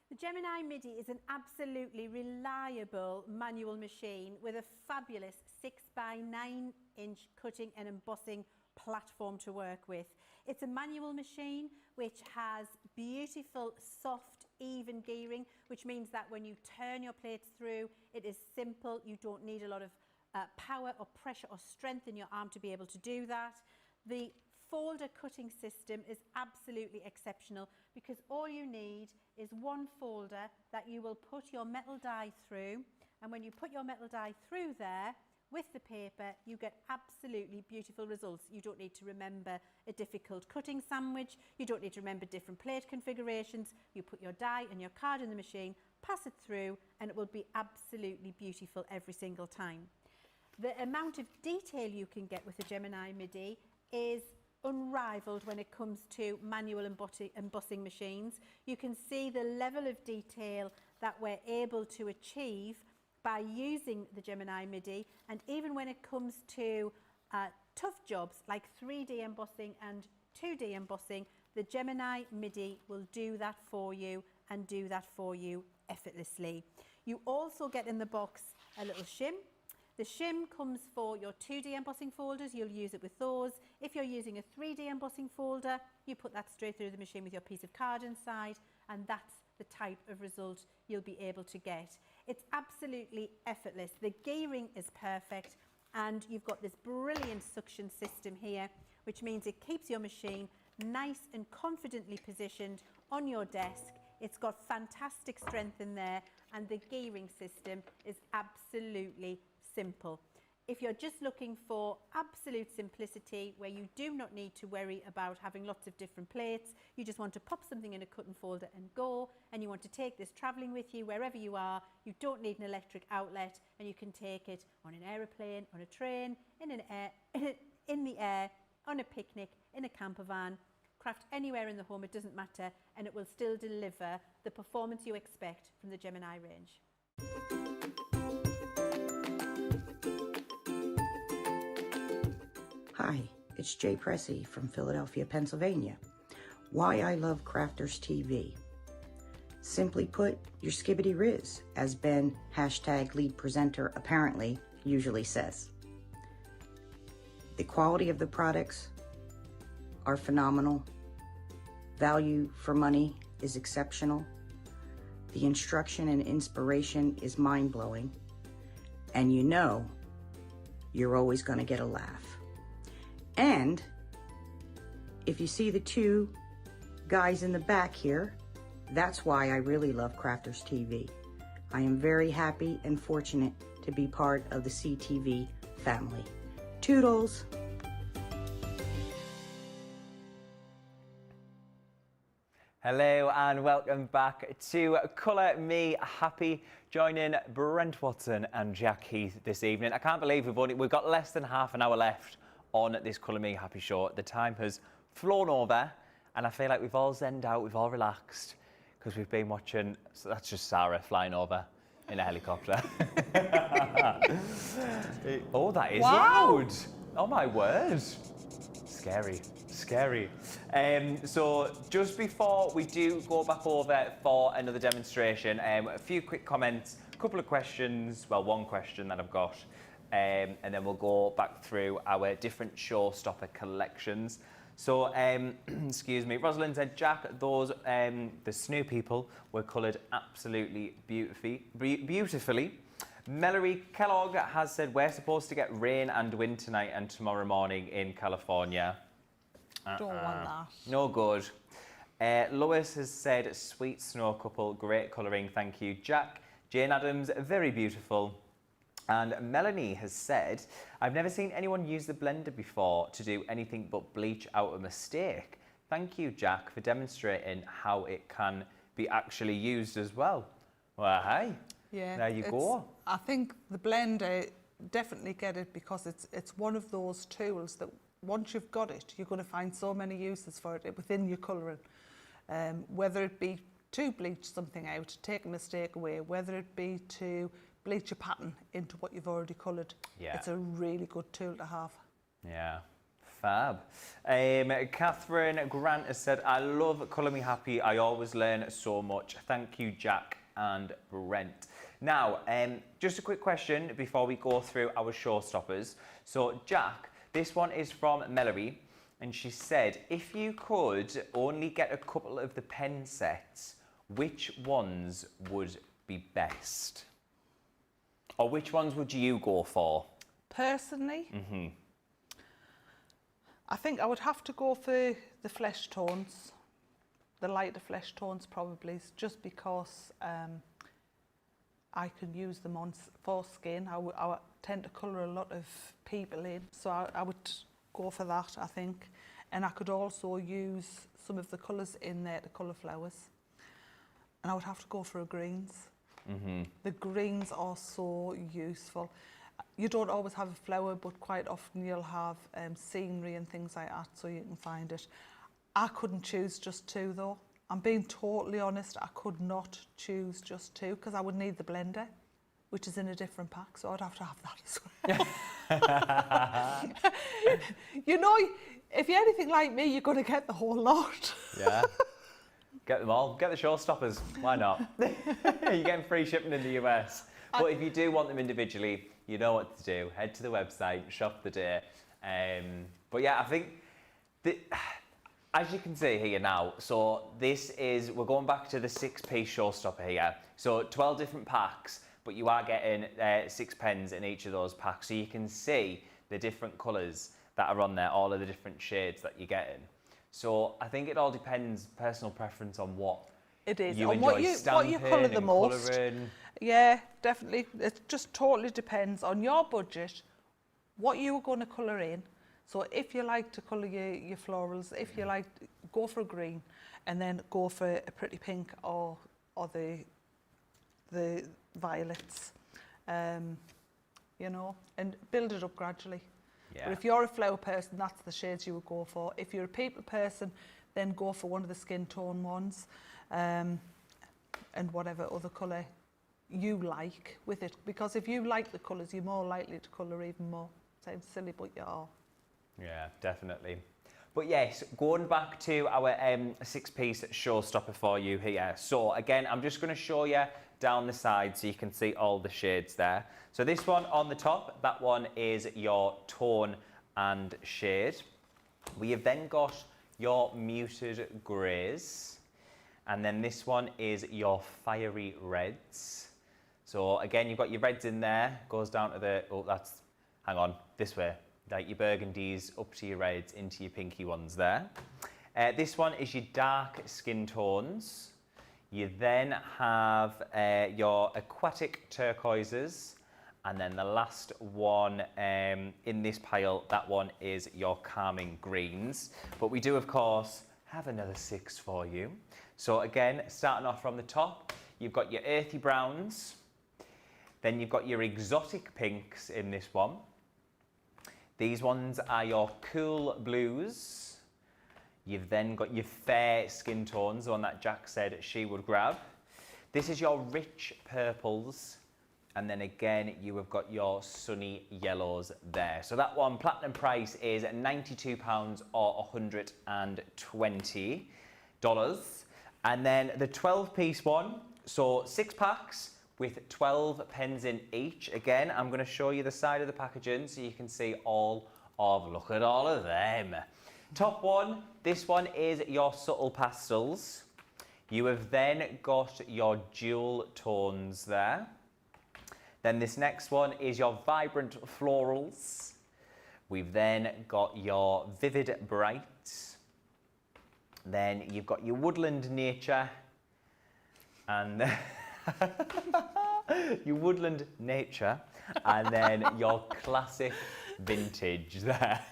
The Gemini MIDI is an absolutely reliable manual machine with a fabulous 6x9 inch cutting and embossing platform to work with. It's a manual machine which has beautiful, soft, even gearing, which means that when you turn your plates through, it is simple. You don't need a lot of power or pressure or strength in your arm to be able to do that. The folder cutting system is absolutely exceptional because all you need is one folder that you will put your metal die through, and when you put your metal die through there with the paper, you get absolutely beautiful results. You don't need to remember a difficult cutting sandwich, you don't need to remember different plate configurations. You put your die and your card in the machine, pass it through, and it will be absolutely beautiful every single time. The amount of detail you can get with the Gemini MIDI is unrivaled when it comes to manual embossing machines. You can see the level of detail that we're able to achieve by using the Gemini MIDI, and even when it comes to tough jobs like 3D embossing and 2D embossing, the Gemini MIDI will do that for you and do that for you effortlessly. You also get in the box a little shim. The shim comes for your 2D embossing folders. You'll use it with those. If you're using a 3D embossing folder, you put that straight through the machine with your piece of card inside, and that's the type of result you'll be able to get. It's absolutely effortless. The gearing is perfect, and you've got this brilliant suction system here, which means it keeps your machine nice and confidently positioned on your desk. It's got fantastic strength in there, and the gearing system is absolutely simple. If you're just looking for absolute simplicity where you do not need to worry about having lots of different plates, you just want to pop something in a cut and folder and go, and you want to take this traveling with you wherever you are, you don't need an electric outlet, and you can take it on an aeroplane, on a train, in the air, on a picnic, in a camper van, craft anywhere in the home, it doesn't matter, and it will still deliver the performance you expect from the Gemini range. Hi, it's Jay Pressey from Philadelphia, Pennsylvania. Why I love Crafters TV. Simply put, your skibbity riz, as Ben, #lead presenter apparently, usually says. The quality of the products are phenomenal. Value for money is exceptional. The instruction and inspiration is mind-blowing. And you know, you're always going to get a laugh. And if you see the two guys in the back here, that's why I really love Crafters TV. I am very happy and fortunate to be part of the CTV family. Toodles! Hello and welcome back to Colour Me Happy, joining Brent Watson and Jack Heath this evening. I can't believe we've got less than half an hour left on this Colour Me Happy show. The time has flown over and I feel like we've all zenned out, we've all relaxed because we've been watching, so that's just Sarah flying over in a helicopter. Oh, that is loud. Oh my word. Scary, scary. So just before we do go back over for another demonstration, a few quick comments, a couple of questions, well, one question that I've got, and then we'll go back through our different Showstopper collections. So, excuse me, Rosalind said, Jack, those, the Snow people were coloured absolutely beautifully. Melody Kellogg has said, we're supposed to get rain and wind tonight and tomorrow morning in California. Don't want that. No good. Lois has said, sweet snow couple, great colouring, thank you, Jack. Jane Adams, very beautiful. And Melanie has said, I've never seen anyone use the blender before to do anything but bleach out a mistake. Thank you, Jack, for demonstrating how it can be actually used as well. Well, hey, yeah, there you go. I think the blender, definitely get it because it's one of those tools that once you've got it, you're going to find so many uses for it within your colouring. Whether it be to bleach something out, take a mistake away, whether it be to bleach a pattern into what you've already coloured. Yeah. It's a really good tool to have. Yeah, fab. Catherine Grant has said, I love Colour Me Happy. I always learn so much. Thank you, Jack and Brent. Now, just a quick question before we go through our Showstoppers. So, Jack, this one is from Melody, and she said, if you could only get a couple of the pen sets, which ones would be best? Or which ones would you go for? Personally, I think I would have to go for the flesh tones, the lighter flesh tones probably, just because I can use them on for skin. I tend to colour a lot of people in, so I would go for that, I think. And I could also use some of the colours in there to colour flowers. And I would have to go for greens. The greens are so useful. You don't always have a flower, but quite often you'll have scenery and things like that, so you can find it. I couldn't choose just two though. I'm being totally honest, I could not choose just two because I would need the blender, which is in a different pack, so I'd have to have that as well. You know, if you're anything like me, you're going to get the whole lot. Yeah. Get them all. Get the Showstoppers. Why not? You're getting free shipping in the US. But if you do want them individually, you know what to do. Head to the website, shop the day. But yeah, I think, as you can see here now, so this is, we're going back to the 6-piece Showstopper here. So 12 different packs, but you are getting 6 pens in each of those packs. So you can see the different colours that are on there, all of the different shades that you're getting. So I think it all depends, personal preference on what it is, you on enjoy what you colour the most. Colouring. Yeah, definitely. It just totally depends on your budget, what you are going to colour in. So if you like to colour your florals, if you like, go for a green, and then go for a pretty pink or the violets, you know, and build it up gradually. Yeah. But if you're a flower person, that's the shades you would go for. If you're a people person, then go for one of the skin tone ones, and whatever other colour you like with it. Because if you like the colours, you're more likely to colour even more. Sounds silly, but you are. Yeah, definitely. But yes, going back to our 6-piece showstopper for you here. So again, I'm just going to show you down the side so you can see all the shades there. So this one on the top, that one is your tone and shade. We have then got your muted greys, and then this one is your fiery reds. So again, you've got your reds in there, goes down to the, oh, that's, hang on, this way. Like your burgundies up to your reds, into your pinky ones there. This one is your dark skin tones. You then have your aquatic turquoises, and then the last one in this pile, that one is your calming greens. But we do, of course, have another 6 for you. So again, starting off from the top, you've got your earthy browns, then you've got your exotic pinks in this one. These ones are your cool blues. You've then got your fair skin tones, the one that Jack said she would grab. This is your rich purples. And then again, you have got your sunny yellows there. So that one, platinum price is £92 or $120. And then the 12-piece one, so 6 packs, with 12 pens in each. Again, I'm going to show you the side of the packaging so you can see all of, look at all of them. Top one, this one is your subtle pastels. You have then got your jewel tones there. Then this next one is your vibrant florals. We've then got your vivid brights. Then you've got your woodland nature and your woodland nature, and then your classic vintage there.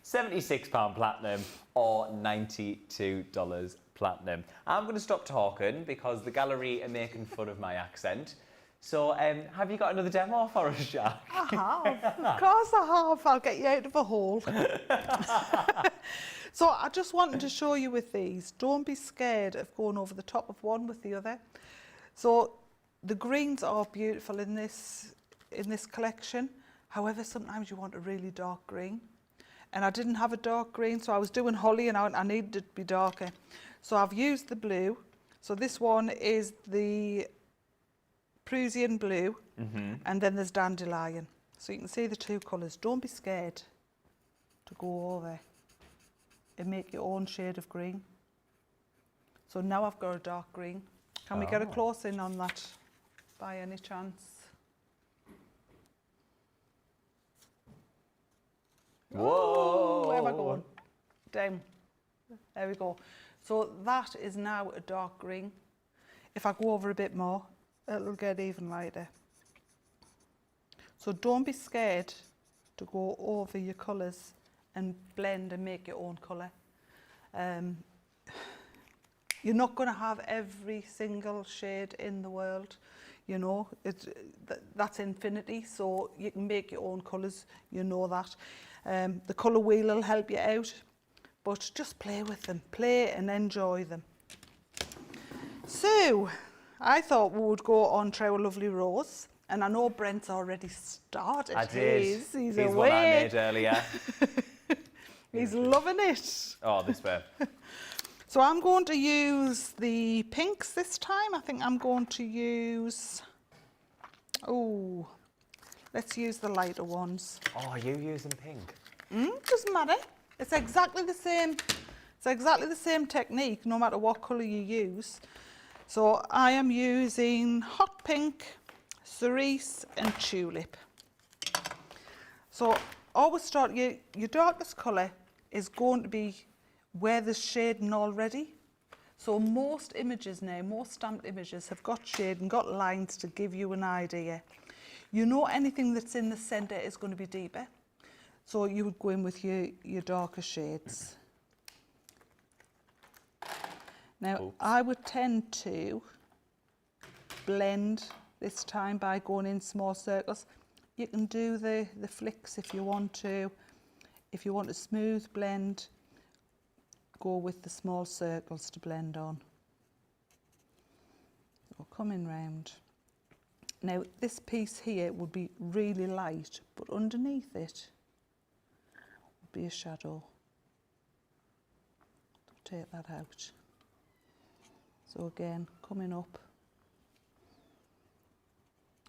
£76 platinum or $92 platinum. I'm going to stop talking because the gallery are making fun of my accent. So have you got another demo for us, Jack? I have, of course I have. I'll get you out of a hole. So I just wanted to show you with these, don't be scared of going over the top of one with the other. So the greens are beautiful in this collection. However, sometimes you want a really dark green. And I didn't have a dark green, so I was doing holly and I needed it to be darker. So I've used the blue. So this one is the Prussian blue, and then there's dandelion. So you can see the 2 colours. Don't be scared to go over and make your own shade of green. So now I've got a dark green. Can we get a close in on that by any chance? Whoa! Where am I going? Down. There we go. So that is now a dark green. If I go over a bit more, it'll get even lighter. So don't be scared to go over your colours and blend and make your own colour. You're not going to have every single shade in the world, you know, that's infinity, so you can make your own colours, you know that. The colour wheel will help you out, but just play with them, play and enjoy them. So, I thought we would go on to our lovely rose, and I know Brent's already started. I did. He's away. One I made earlier. He's loving it. Oh, this way. So I'm going to use the pinks this time. I think I'm going to use, let's use the lighter ones. Oh, are you using pink? Doesn't matter. It's exactly the same. It's exactly the same technique, no matter what colour you use. So I am using hot pink, cerise and tulip. So always start, your darkest colour is going to be where there's shading already. So most images now, most stamped images have got shade and got lines to give you an idea. You know anything that's in the centre is going to be deeper. So you would go in with your darker shades. Now, I would tend to blend this time by going in small circles. You can do the flicks if you want to. If you want a smooth blend, go with the small circles to blend on. So coming round. Now, this piece here would be really light, but underneath it, be a shadow. Take that out. So again, coming up.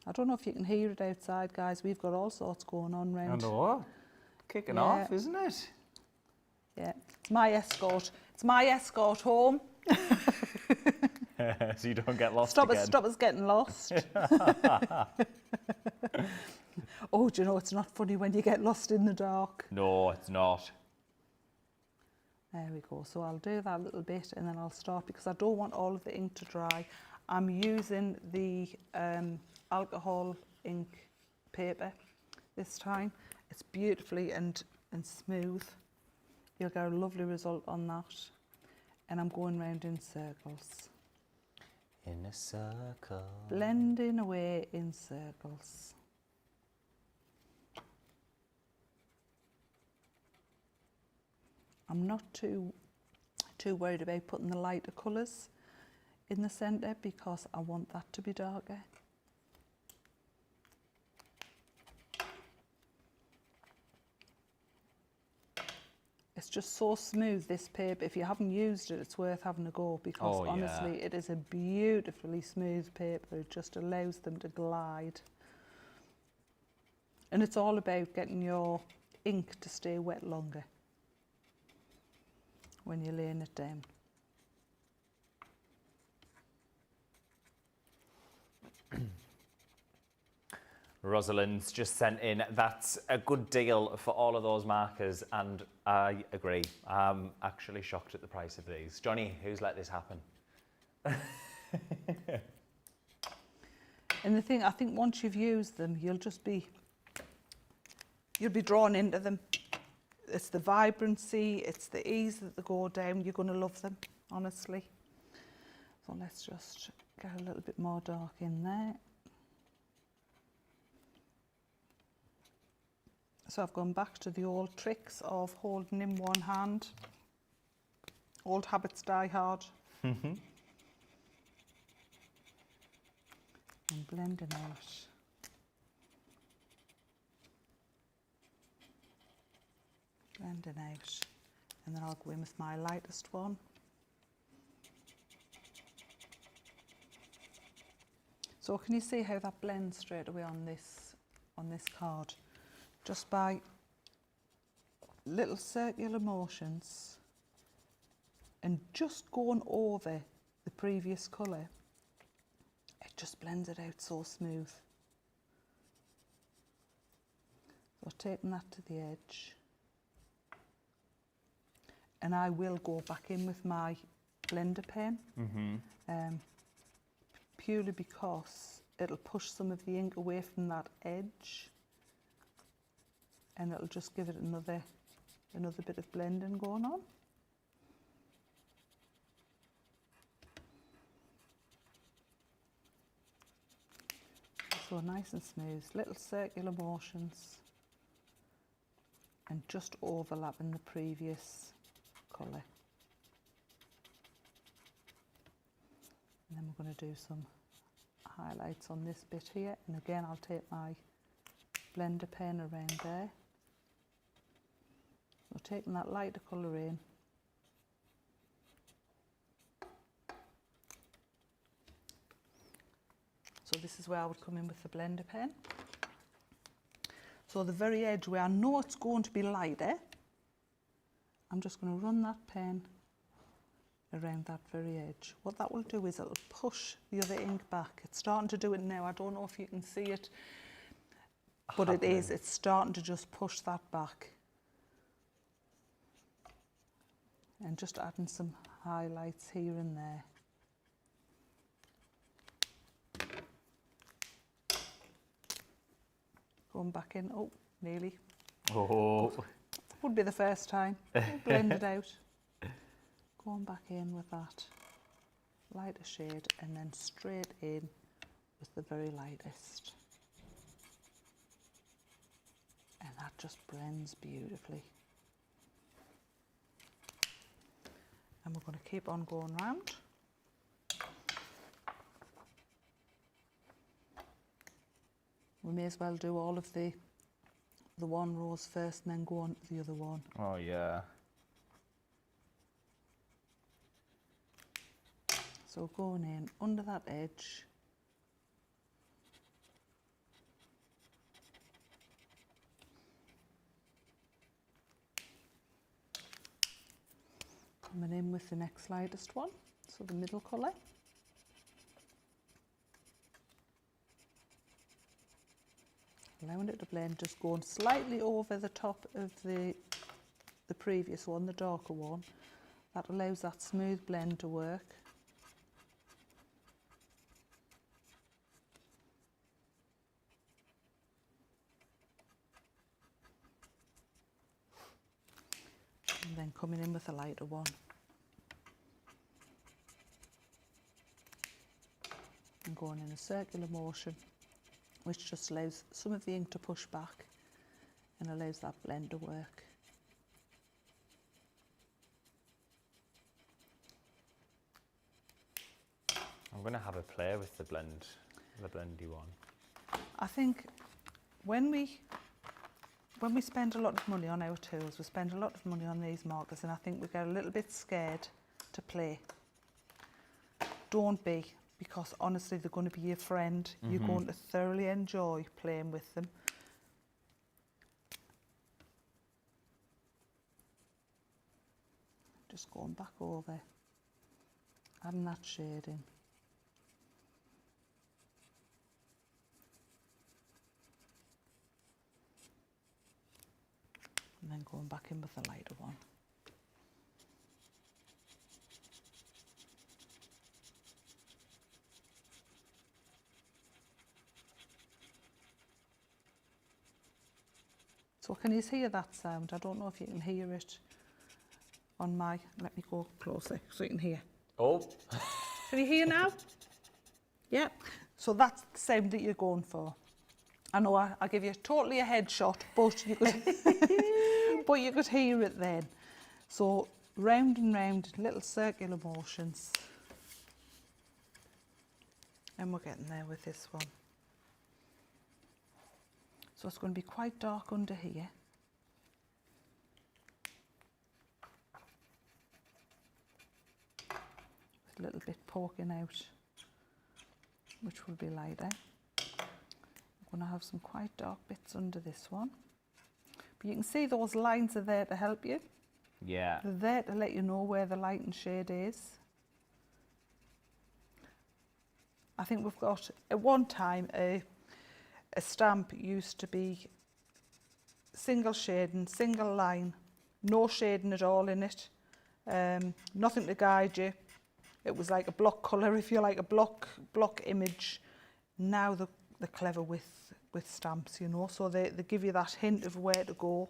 I don't know if you can hear it outside, guys. We've got all sorts going on round. I know. Kicking off, isn't it? Yeah, it's my escort. It's my escort home. So you don't get lost Stop again. us getting lost. Oh, do you know, it's not funny when you get lost in the dark. No, it's not. There we go. So I'll do that a little bit and then I'll start, because I don't want all of the ink to dry. I'm using the alcohol ink paper this time. It's beautifully and smooth. You'll get a lovely result on that. And I'm going round in circles. In a circle. Blending away in circles. I'm not too worried about putting the lighter colours in the centre, because I want that to be darker. It's just so smooth, this paper. If you haven't used it, it's worth having a go, because honestly, it is a beautifully smooth paper. It just allows them to glide. And it's all about getting your ink to stay wet longer when you're laying it down. Rosalind's just sent in, that's a good deal for all of those markers, and I agree. I'm actually shocked at the price of these. Johnny, who's let this happen? And the thing, I think once you've used them, you'll be drawn into them. It's the vibrancy, it's the ease that they go down. You're going to love them, honestly. So let's just get a little bit more dark in there. So I've gone back to the old tricks of holding in one hand. Old habits die hard. And blending out. Blending out. And then I'll go in with my lightest one. So can you see how that blends straight away on this card? Just by little circular motions and just going over the previous colour, it just blends it out so smooth. So taking that to the edge, and I will go back in with my blender pen, purely because it'll push some of the ink away from that edge. And it'll just give it another bit of blending going on. So nice and smooth, little circular motions, and just overlapping the previous colour. And then we're going to do some highlights on this bit here. And again, I'll take my blender pen around there. So taking that lighter colour in. So this is where I would come in with the blender pen. So the very edge where I know it's going to be lighter, I'm just going to run that pen around that very edge. What that will do is it'll push the other ink back. It's starting to do it now. I don't know if you can see it, but it's starting to just push that back. And just adding some highlights here and there. Going back in, oh, nearly. Oh. Would be the first time. Blend it out. Going back in with that lighter shade and then straight in with the very lightest. And that just blends beautifully. And we're going to keep on going round. We may as well do all of the the one rose first and then go on to the other one. Oh yeah. So going in under that edge. Coming in with the next lightest one, so the middle colour. Allowing it to blend, just going slightly over the top of the previous one, the darker one. That allows that smooth blend to work. And then coming in with a lighter one. And going in a circular motion, which just allows some of the ink to push back and allows that blend to work. I'm going to have a play with the blendy one. I think when we spend a lot of money on our tools, we spend a lot of money on these markers, and I think we get a little bit scared to play. Don't be, because honestly they're going to be your friend. You're going to thoroughly enjoy playing with them. Just going back over, adding that shade in. And then going back in with a lighter one. So can you hear that sound? I don't know if you can hear it on my, let me go closer so you can hear. Oh. Can you hear now? Yeah. So that's the sound that you're going for. I know I give you totally a headshot, but you could, but you could hear it then. So round and round, little circular motions. And we're getting there with this one. So it's going to be quite dark under here. With a little bit poking out, which will be lighter. I'm going to have some quite dark bits under this one. But you can see those lines are there to help you. Yeah. They're there to let you know where the light and shade is. I think we've got, at one time, a stamp used to be single shading, single line, no shading at all in it, nothing to guide you. It was like a block colour, if you like, a block image. Now they're clever with stamps, you know, so they give you that hint of where to go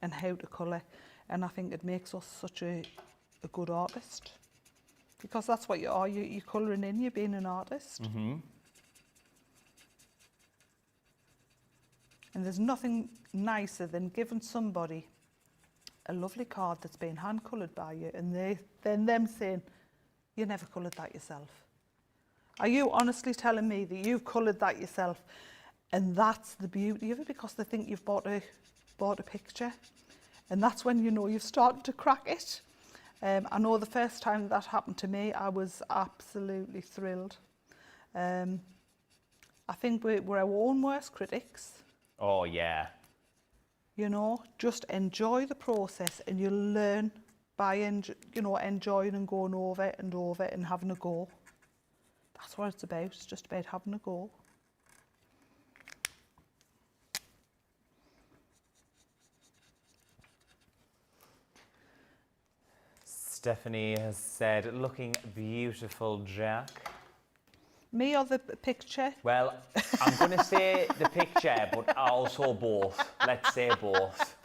and how to colour, and I think it makes us such a good artist, because that's what you are, you're colouring in, you're being an artist. And there's nothing nicer than giving somebody a lovely card that's been hand coloured by you, and then them saying, you never coloured that yourself. Are you honestly telling me that you've coloured that yourself? And that's the beauty of it, because they think you've bought a picture, and that's when you know you've started to crack it. I know the first time that happened to me, I was absolutely thrilled. I think we're our own worst critics. Oh yeah. You know, just enjoy the process, and you'll learn by enjoying and going over it and having a go. That's what it's about. It's just about having a go. Stephanie has said, looking beautiful, Jack. Me or the picture? Well, I'm going to say the picture, but also both. Let's say both.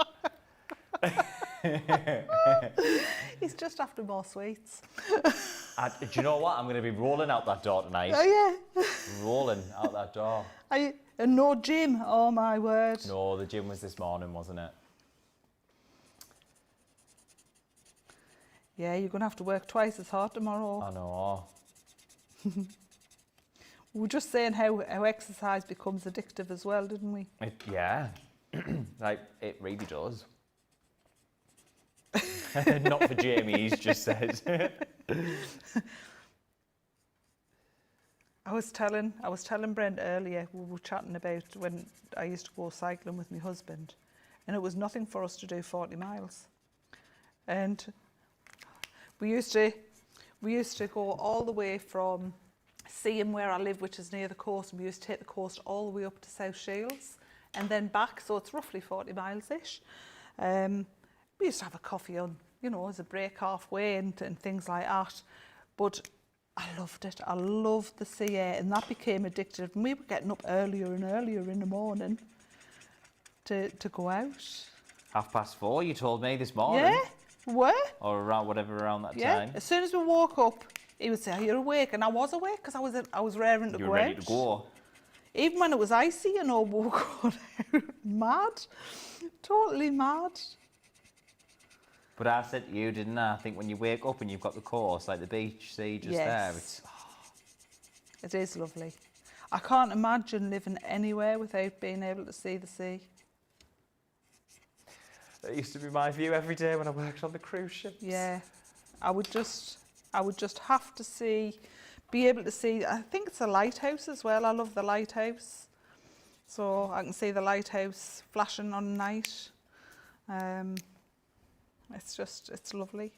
He's just after more sweets. Do you know what? I'm going to be rolling out that door tonight. Oh yeah. Rolling out that door. And no gym, oh my word. No, the gym was this morning, wasn't it? Yeah, you're going to have to work twice as hard tomorrow. I know. We were just saying how exercise becomes addictive as well, didn't we? Yeah. Like, it really does. Not for Jamie, he's just said. I was telling Brent earlier, we were chatting about when I used to go cycling with my husband, and it was nothing for us to do 40 miles. And we used to go all the way from Seaham, where I live, which is near the coast, and we used to take the coast all the way up to South Shields and then back, so it's roughly 40 miles-ish. We used to have a coffee on, you know, as a break halfway and things like that. But I loved it. I loved the sea air, and that became addictive. And we were getting up earlier and earlier in the morning to go out. 4:30, you told me this morning. Yeah, we were. Or around that Yeah, time. as soon as we woke up, he would say, "Are you awake?" And I was awake because I was raring to You go were ready out. to go. Even when it was icy, you know, we were going out mad, totally mad. But I said to you, didn't I? I think when you wake up and you've got the course, like the beach, see, just there, it's... It is lovely. I can't imagine living anywhere without being able to see the sea. That used to be my view every day when I worked on the cruise ships. Yeah, I would just have to be able to see. I think it's a lighthouse as well. I love the lighthouse, so I can see the lighthouse flashing on night. It's lovely.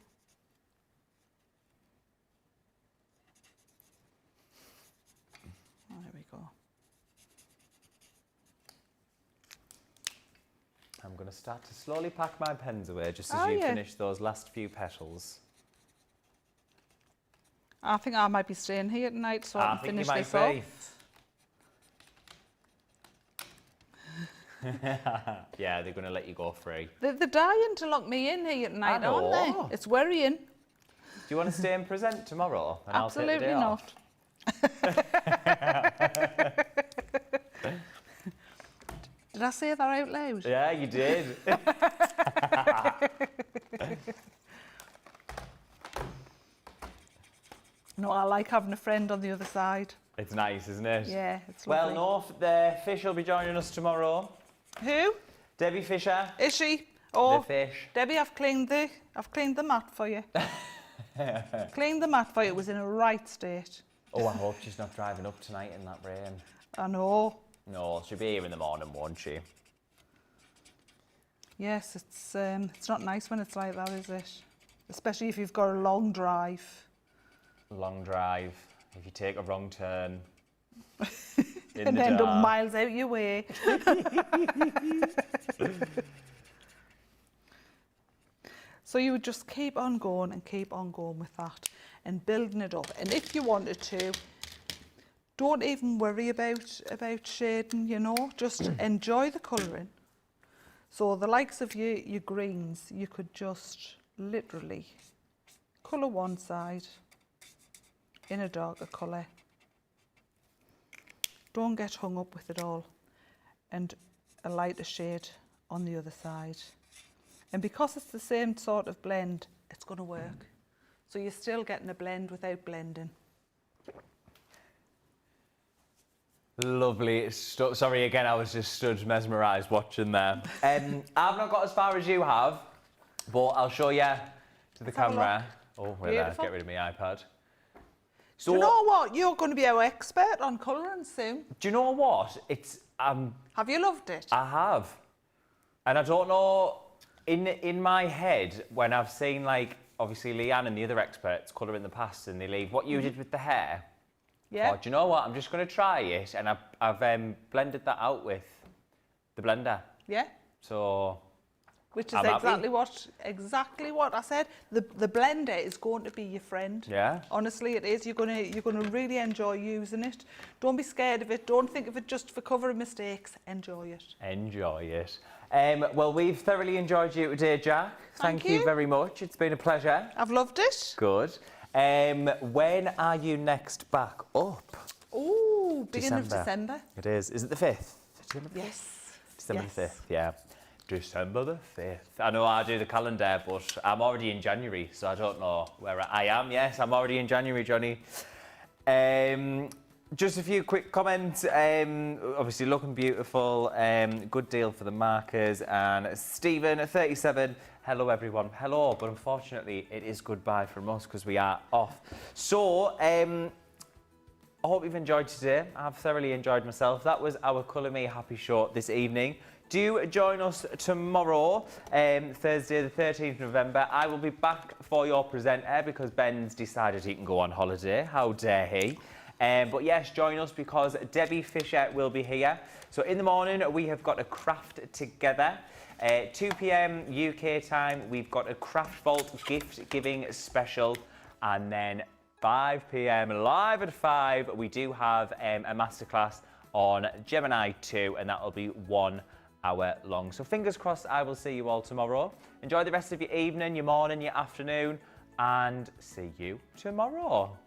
There we go. I'm going to start to slowly pack my pens away just as you finish those last few petals. I think I might be staying here tonight so I can finish this off. Yeah, they're going to let you go free. They're dying to lock me in here tonight, aren't they? It's worrying. Do you want to stay and present tomorrow? And Absolutely I'll take the day not. Did I say that out loud? Yeah, you did. No, I like having a friend on the other side. It's nice, isn't it? Yeah, it's well, lovely. no, the fish will be joining us tomorrow. Who? Debbie Fisher. Is she? Oh, the fish. Debbie, I've cleaned the mat for you. Cleaned the mat for you. It was in a right state. Oh, I hope she's not driving up tonight in that rain. I know. No, she'll be here in the morning, won't she? Yes, it's not nice when it's like that, is it? Especially if you've got a long drive. Long drive. If you take a wrong turn. And end up miles out your way. So you would just keep on going with that and building it up. And if you wanted to, don't even worry about shading, you know, just enjoy the colouring. So the likes of your greens, you could just literally colour one side in a darker colour. Don't get hung up with it all. And a lighter shade on the other side. And because it's the same sort of blend, it's going to work. So you're still getting a blend without blending. Lovely. Sorry again, I was just stood mesmerised watching there. I've not got as far as you have, but I'll show you to the camera. Oh, wait there, get rid of my iPad. So, do you know what? You're going to be our expert on colouring soon. Do you know what? It's Have you loved it? I have. And I don't know, in my head, when I've seen, like, obviously Leanne and the other experts colour in the past and they leave what you did with the hair. Yeah. Oh, do you know what? I'm just going to try it. And I've blended that out with the blender. Yeah. So... Which is exactly what I said. The blender is going to be your friend. Yeah. Honestly, it is. You're gonna really enjoy using it. Don't be scared of it. Don't think of it just for covering mistakes. Enjoy it. Enjoy it. Well, we've thoroughly enjoyed you today, Jack. Thank you very much. It's been a pleasure. I've loved it. Good. When are you next back up? Oh, beginning of December. It is. Is it the 5th? December 5th? Yes. December the 5th, yeah. December the 5th. I know I do the calendar, but I'm already in January, so I don't know where I am. Yes, I'm already in January, Johnny. Just a few quick comments. Obviously looking beautiful. Good deal for the markers. And Stephen at 37. Hello everyone. Hello, but unfortunately it is goodbye from us because we are off. So I hope you've enjoyed today. I've thoroughly enjoyed myself. That was our Colour Me Happy show this evening. Do join us tomorrow, Thursday the 13th of November. I will be back for your presenter because Ben's decided he can go on holiday. How dare he? But yes, join us because Debbie Fisher will be here. So in the morning, we have got a craft together. 2 p.m. UK time, we've got a Craft Vault gift giving special. And then 5 p.m. live at 5, we do have a masterclass on Gemini 2, and that will be 1 hour long. So fingers crossed, I will see you all tomorrow. Enjoy the rest of your evening, your morning, your afternoon, and see you tomorrow.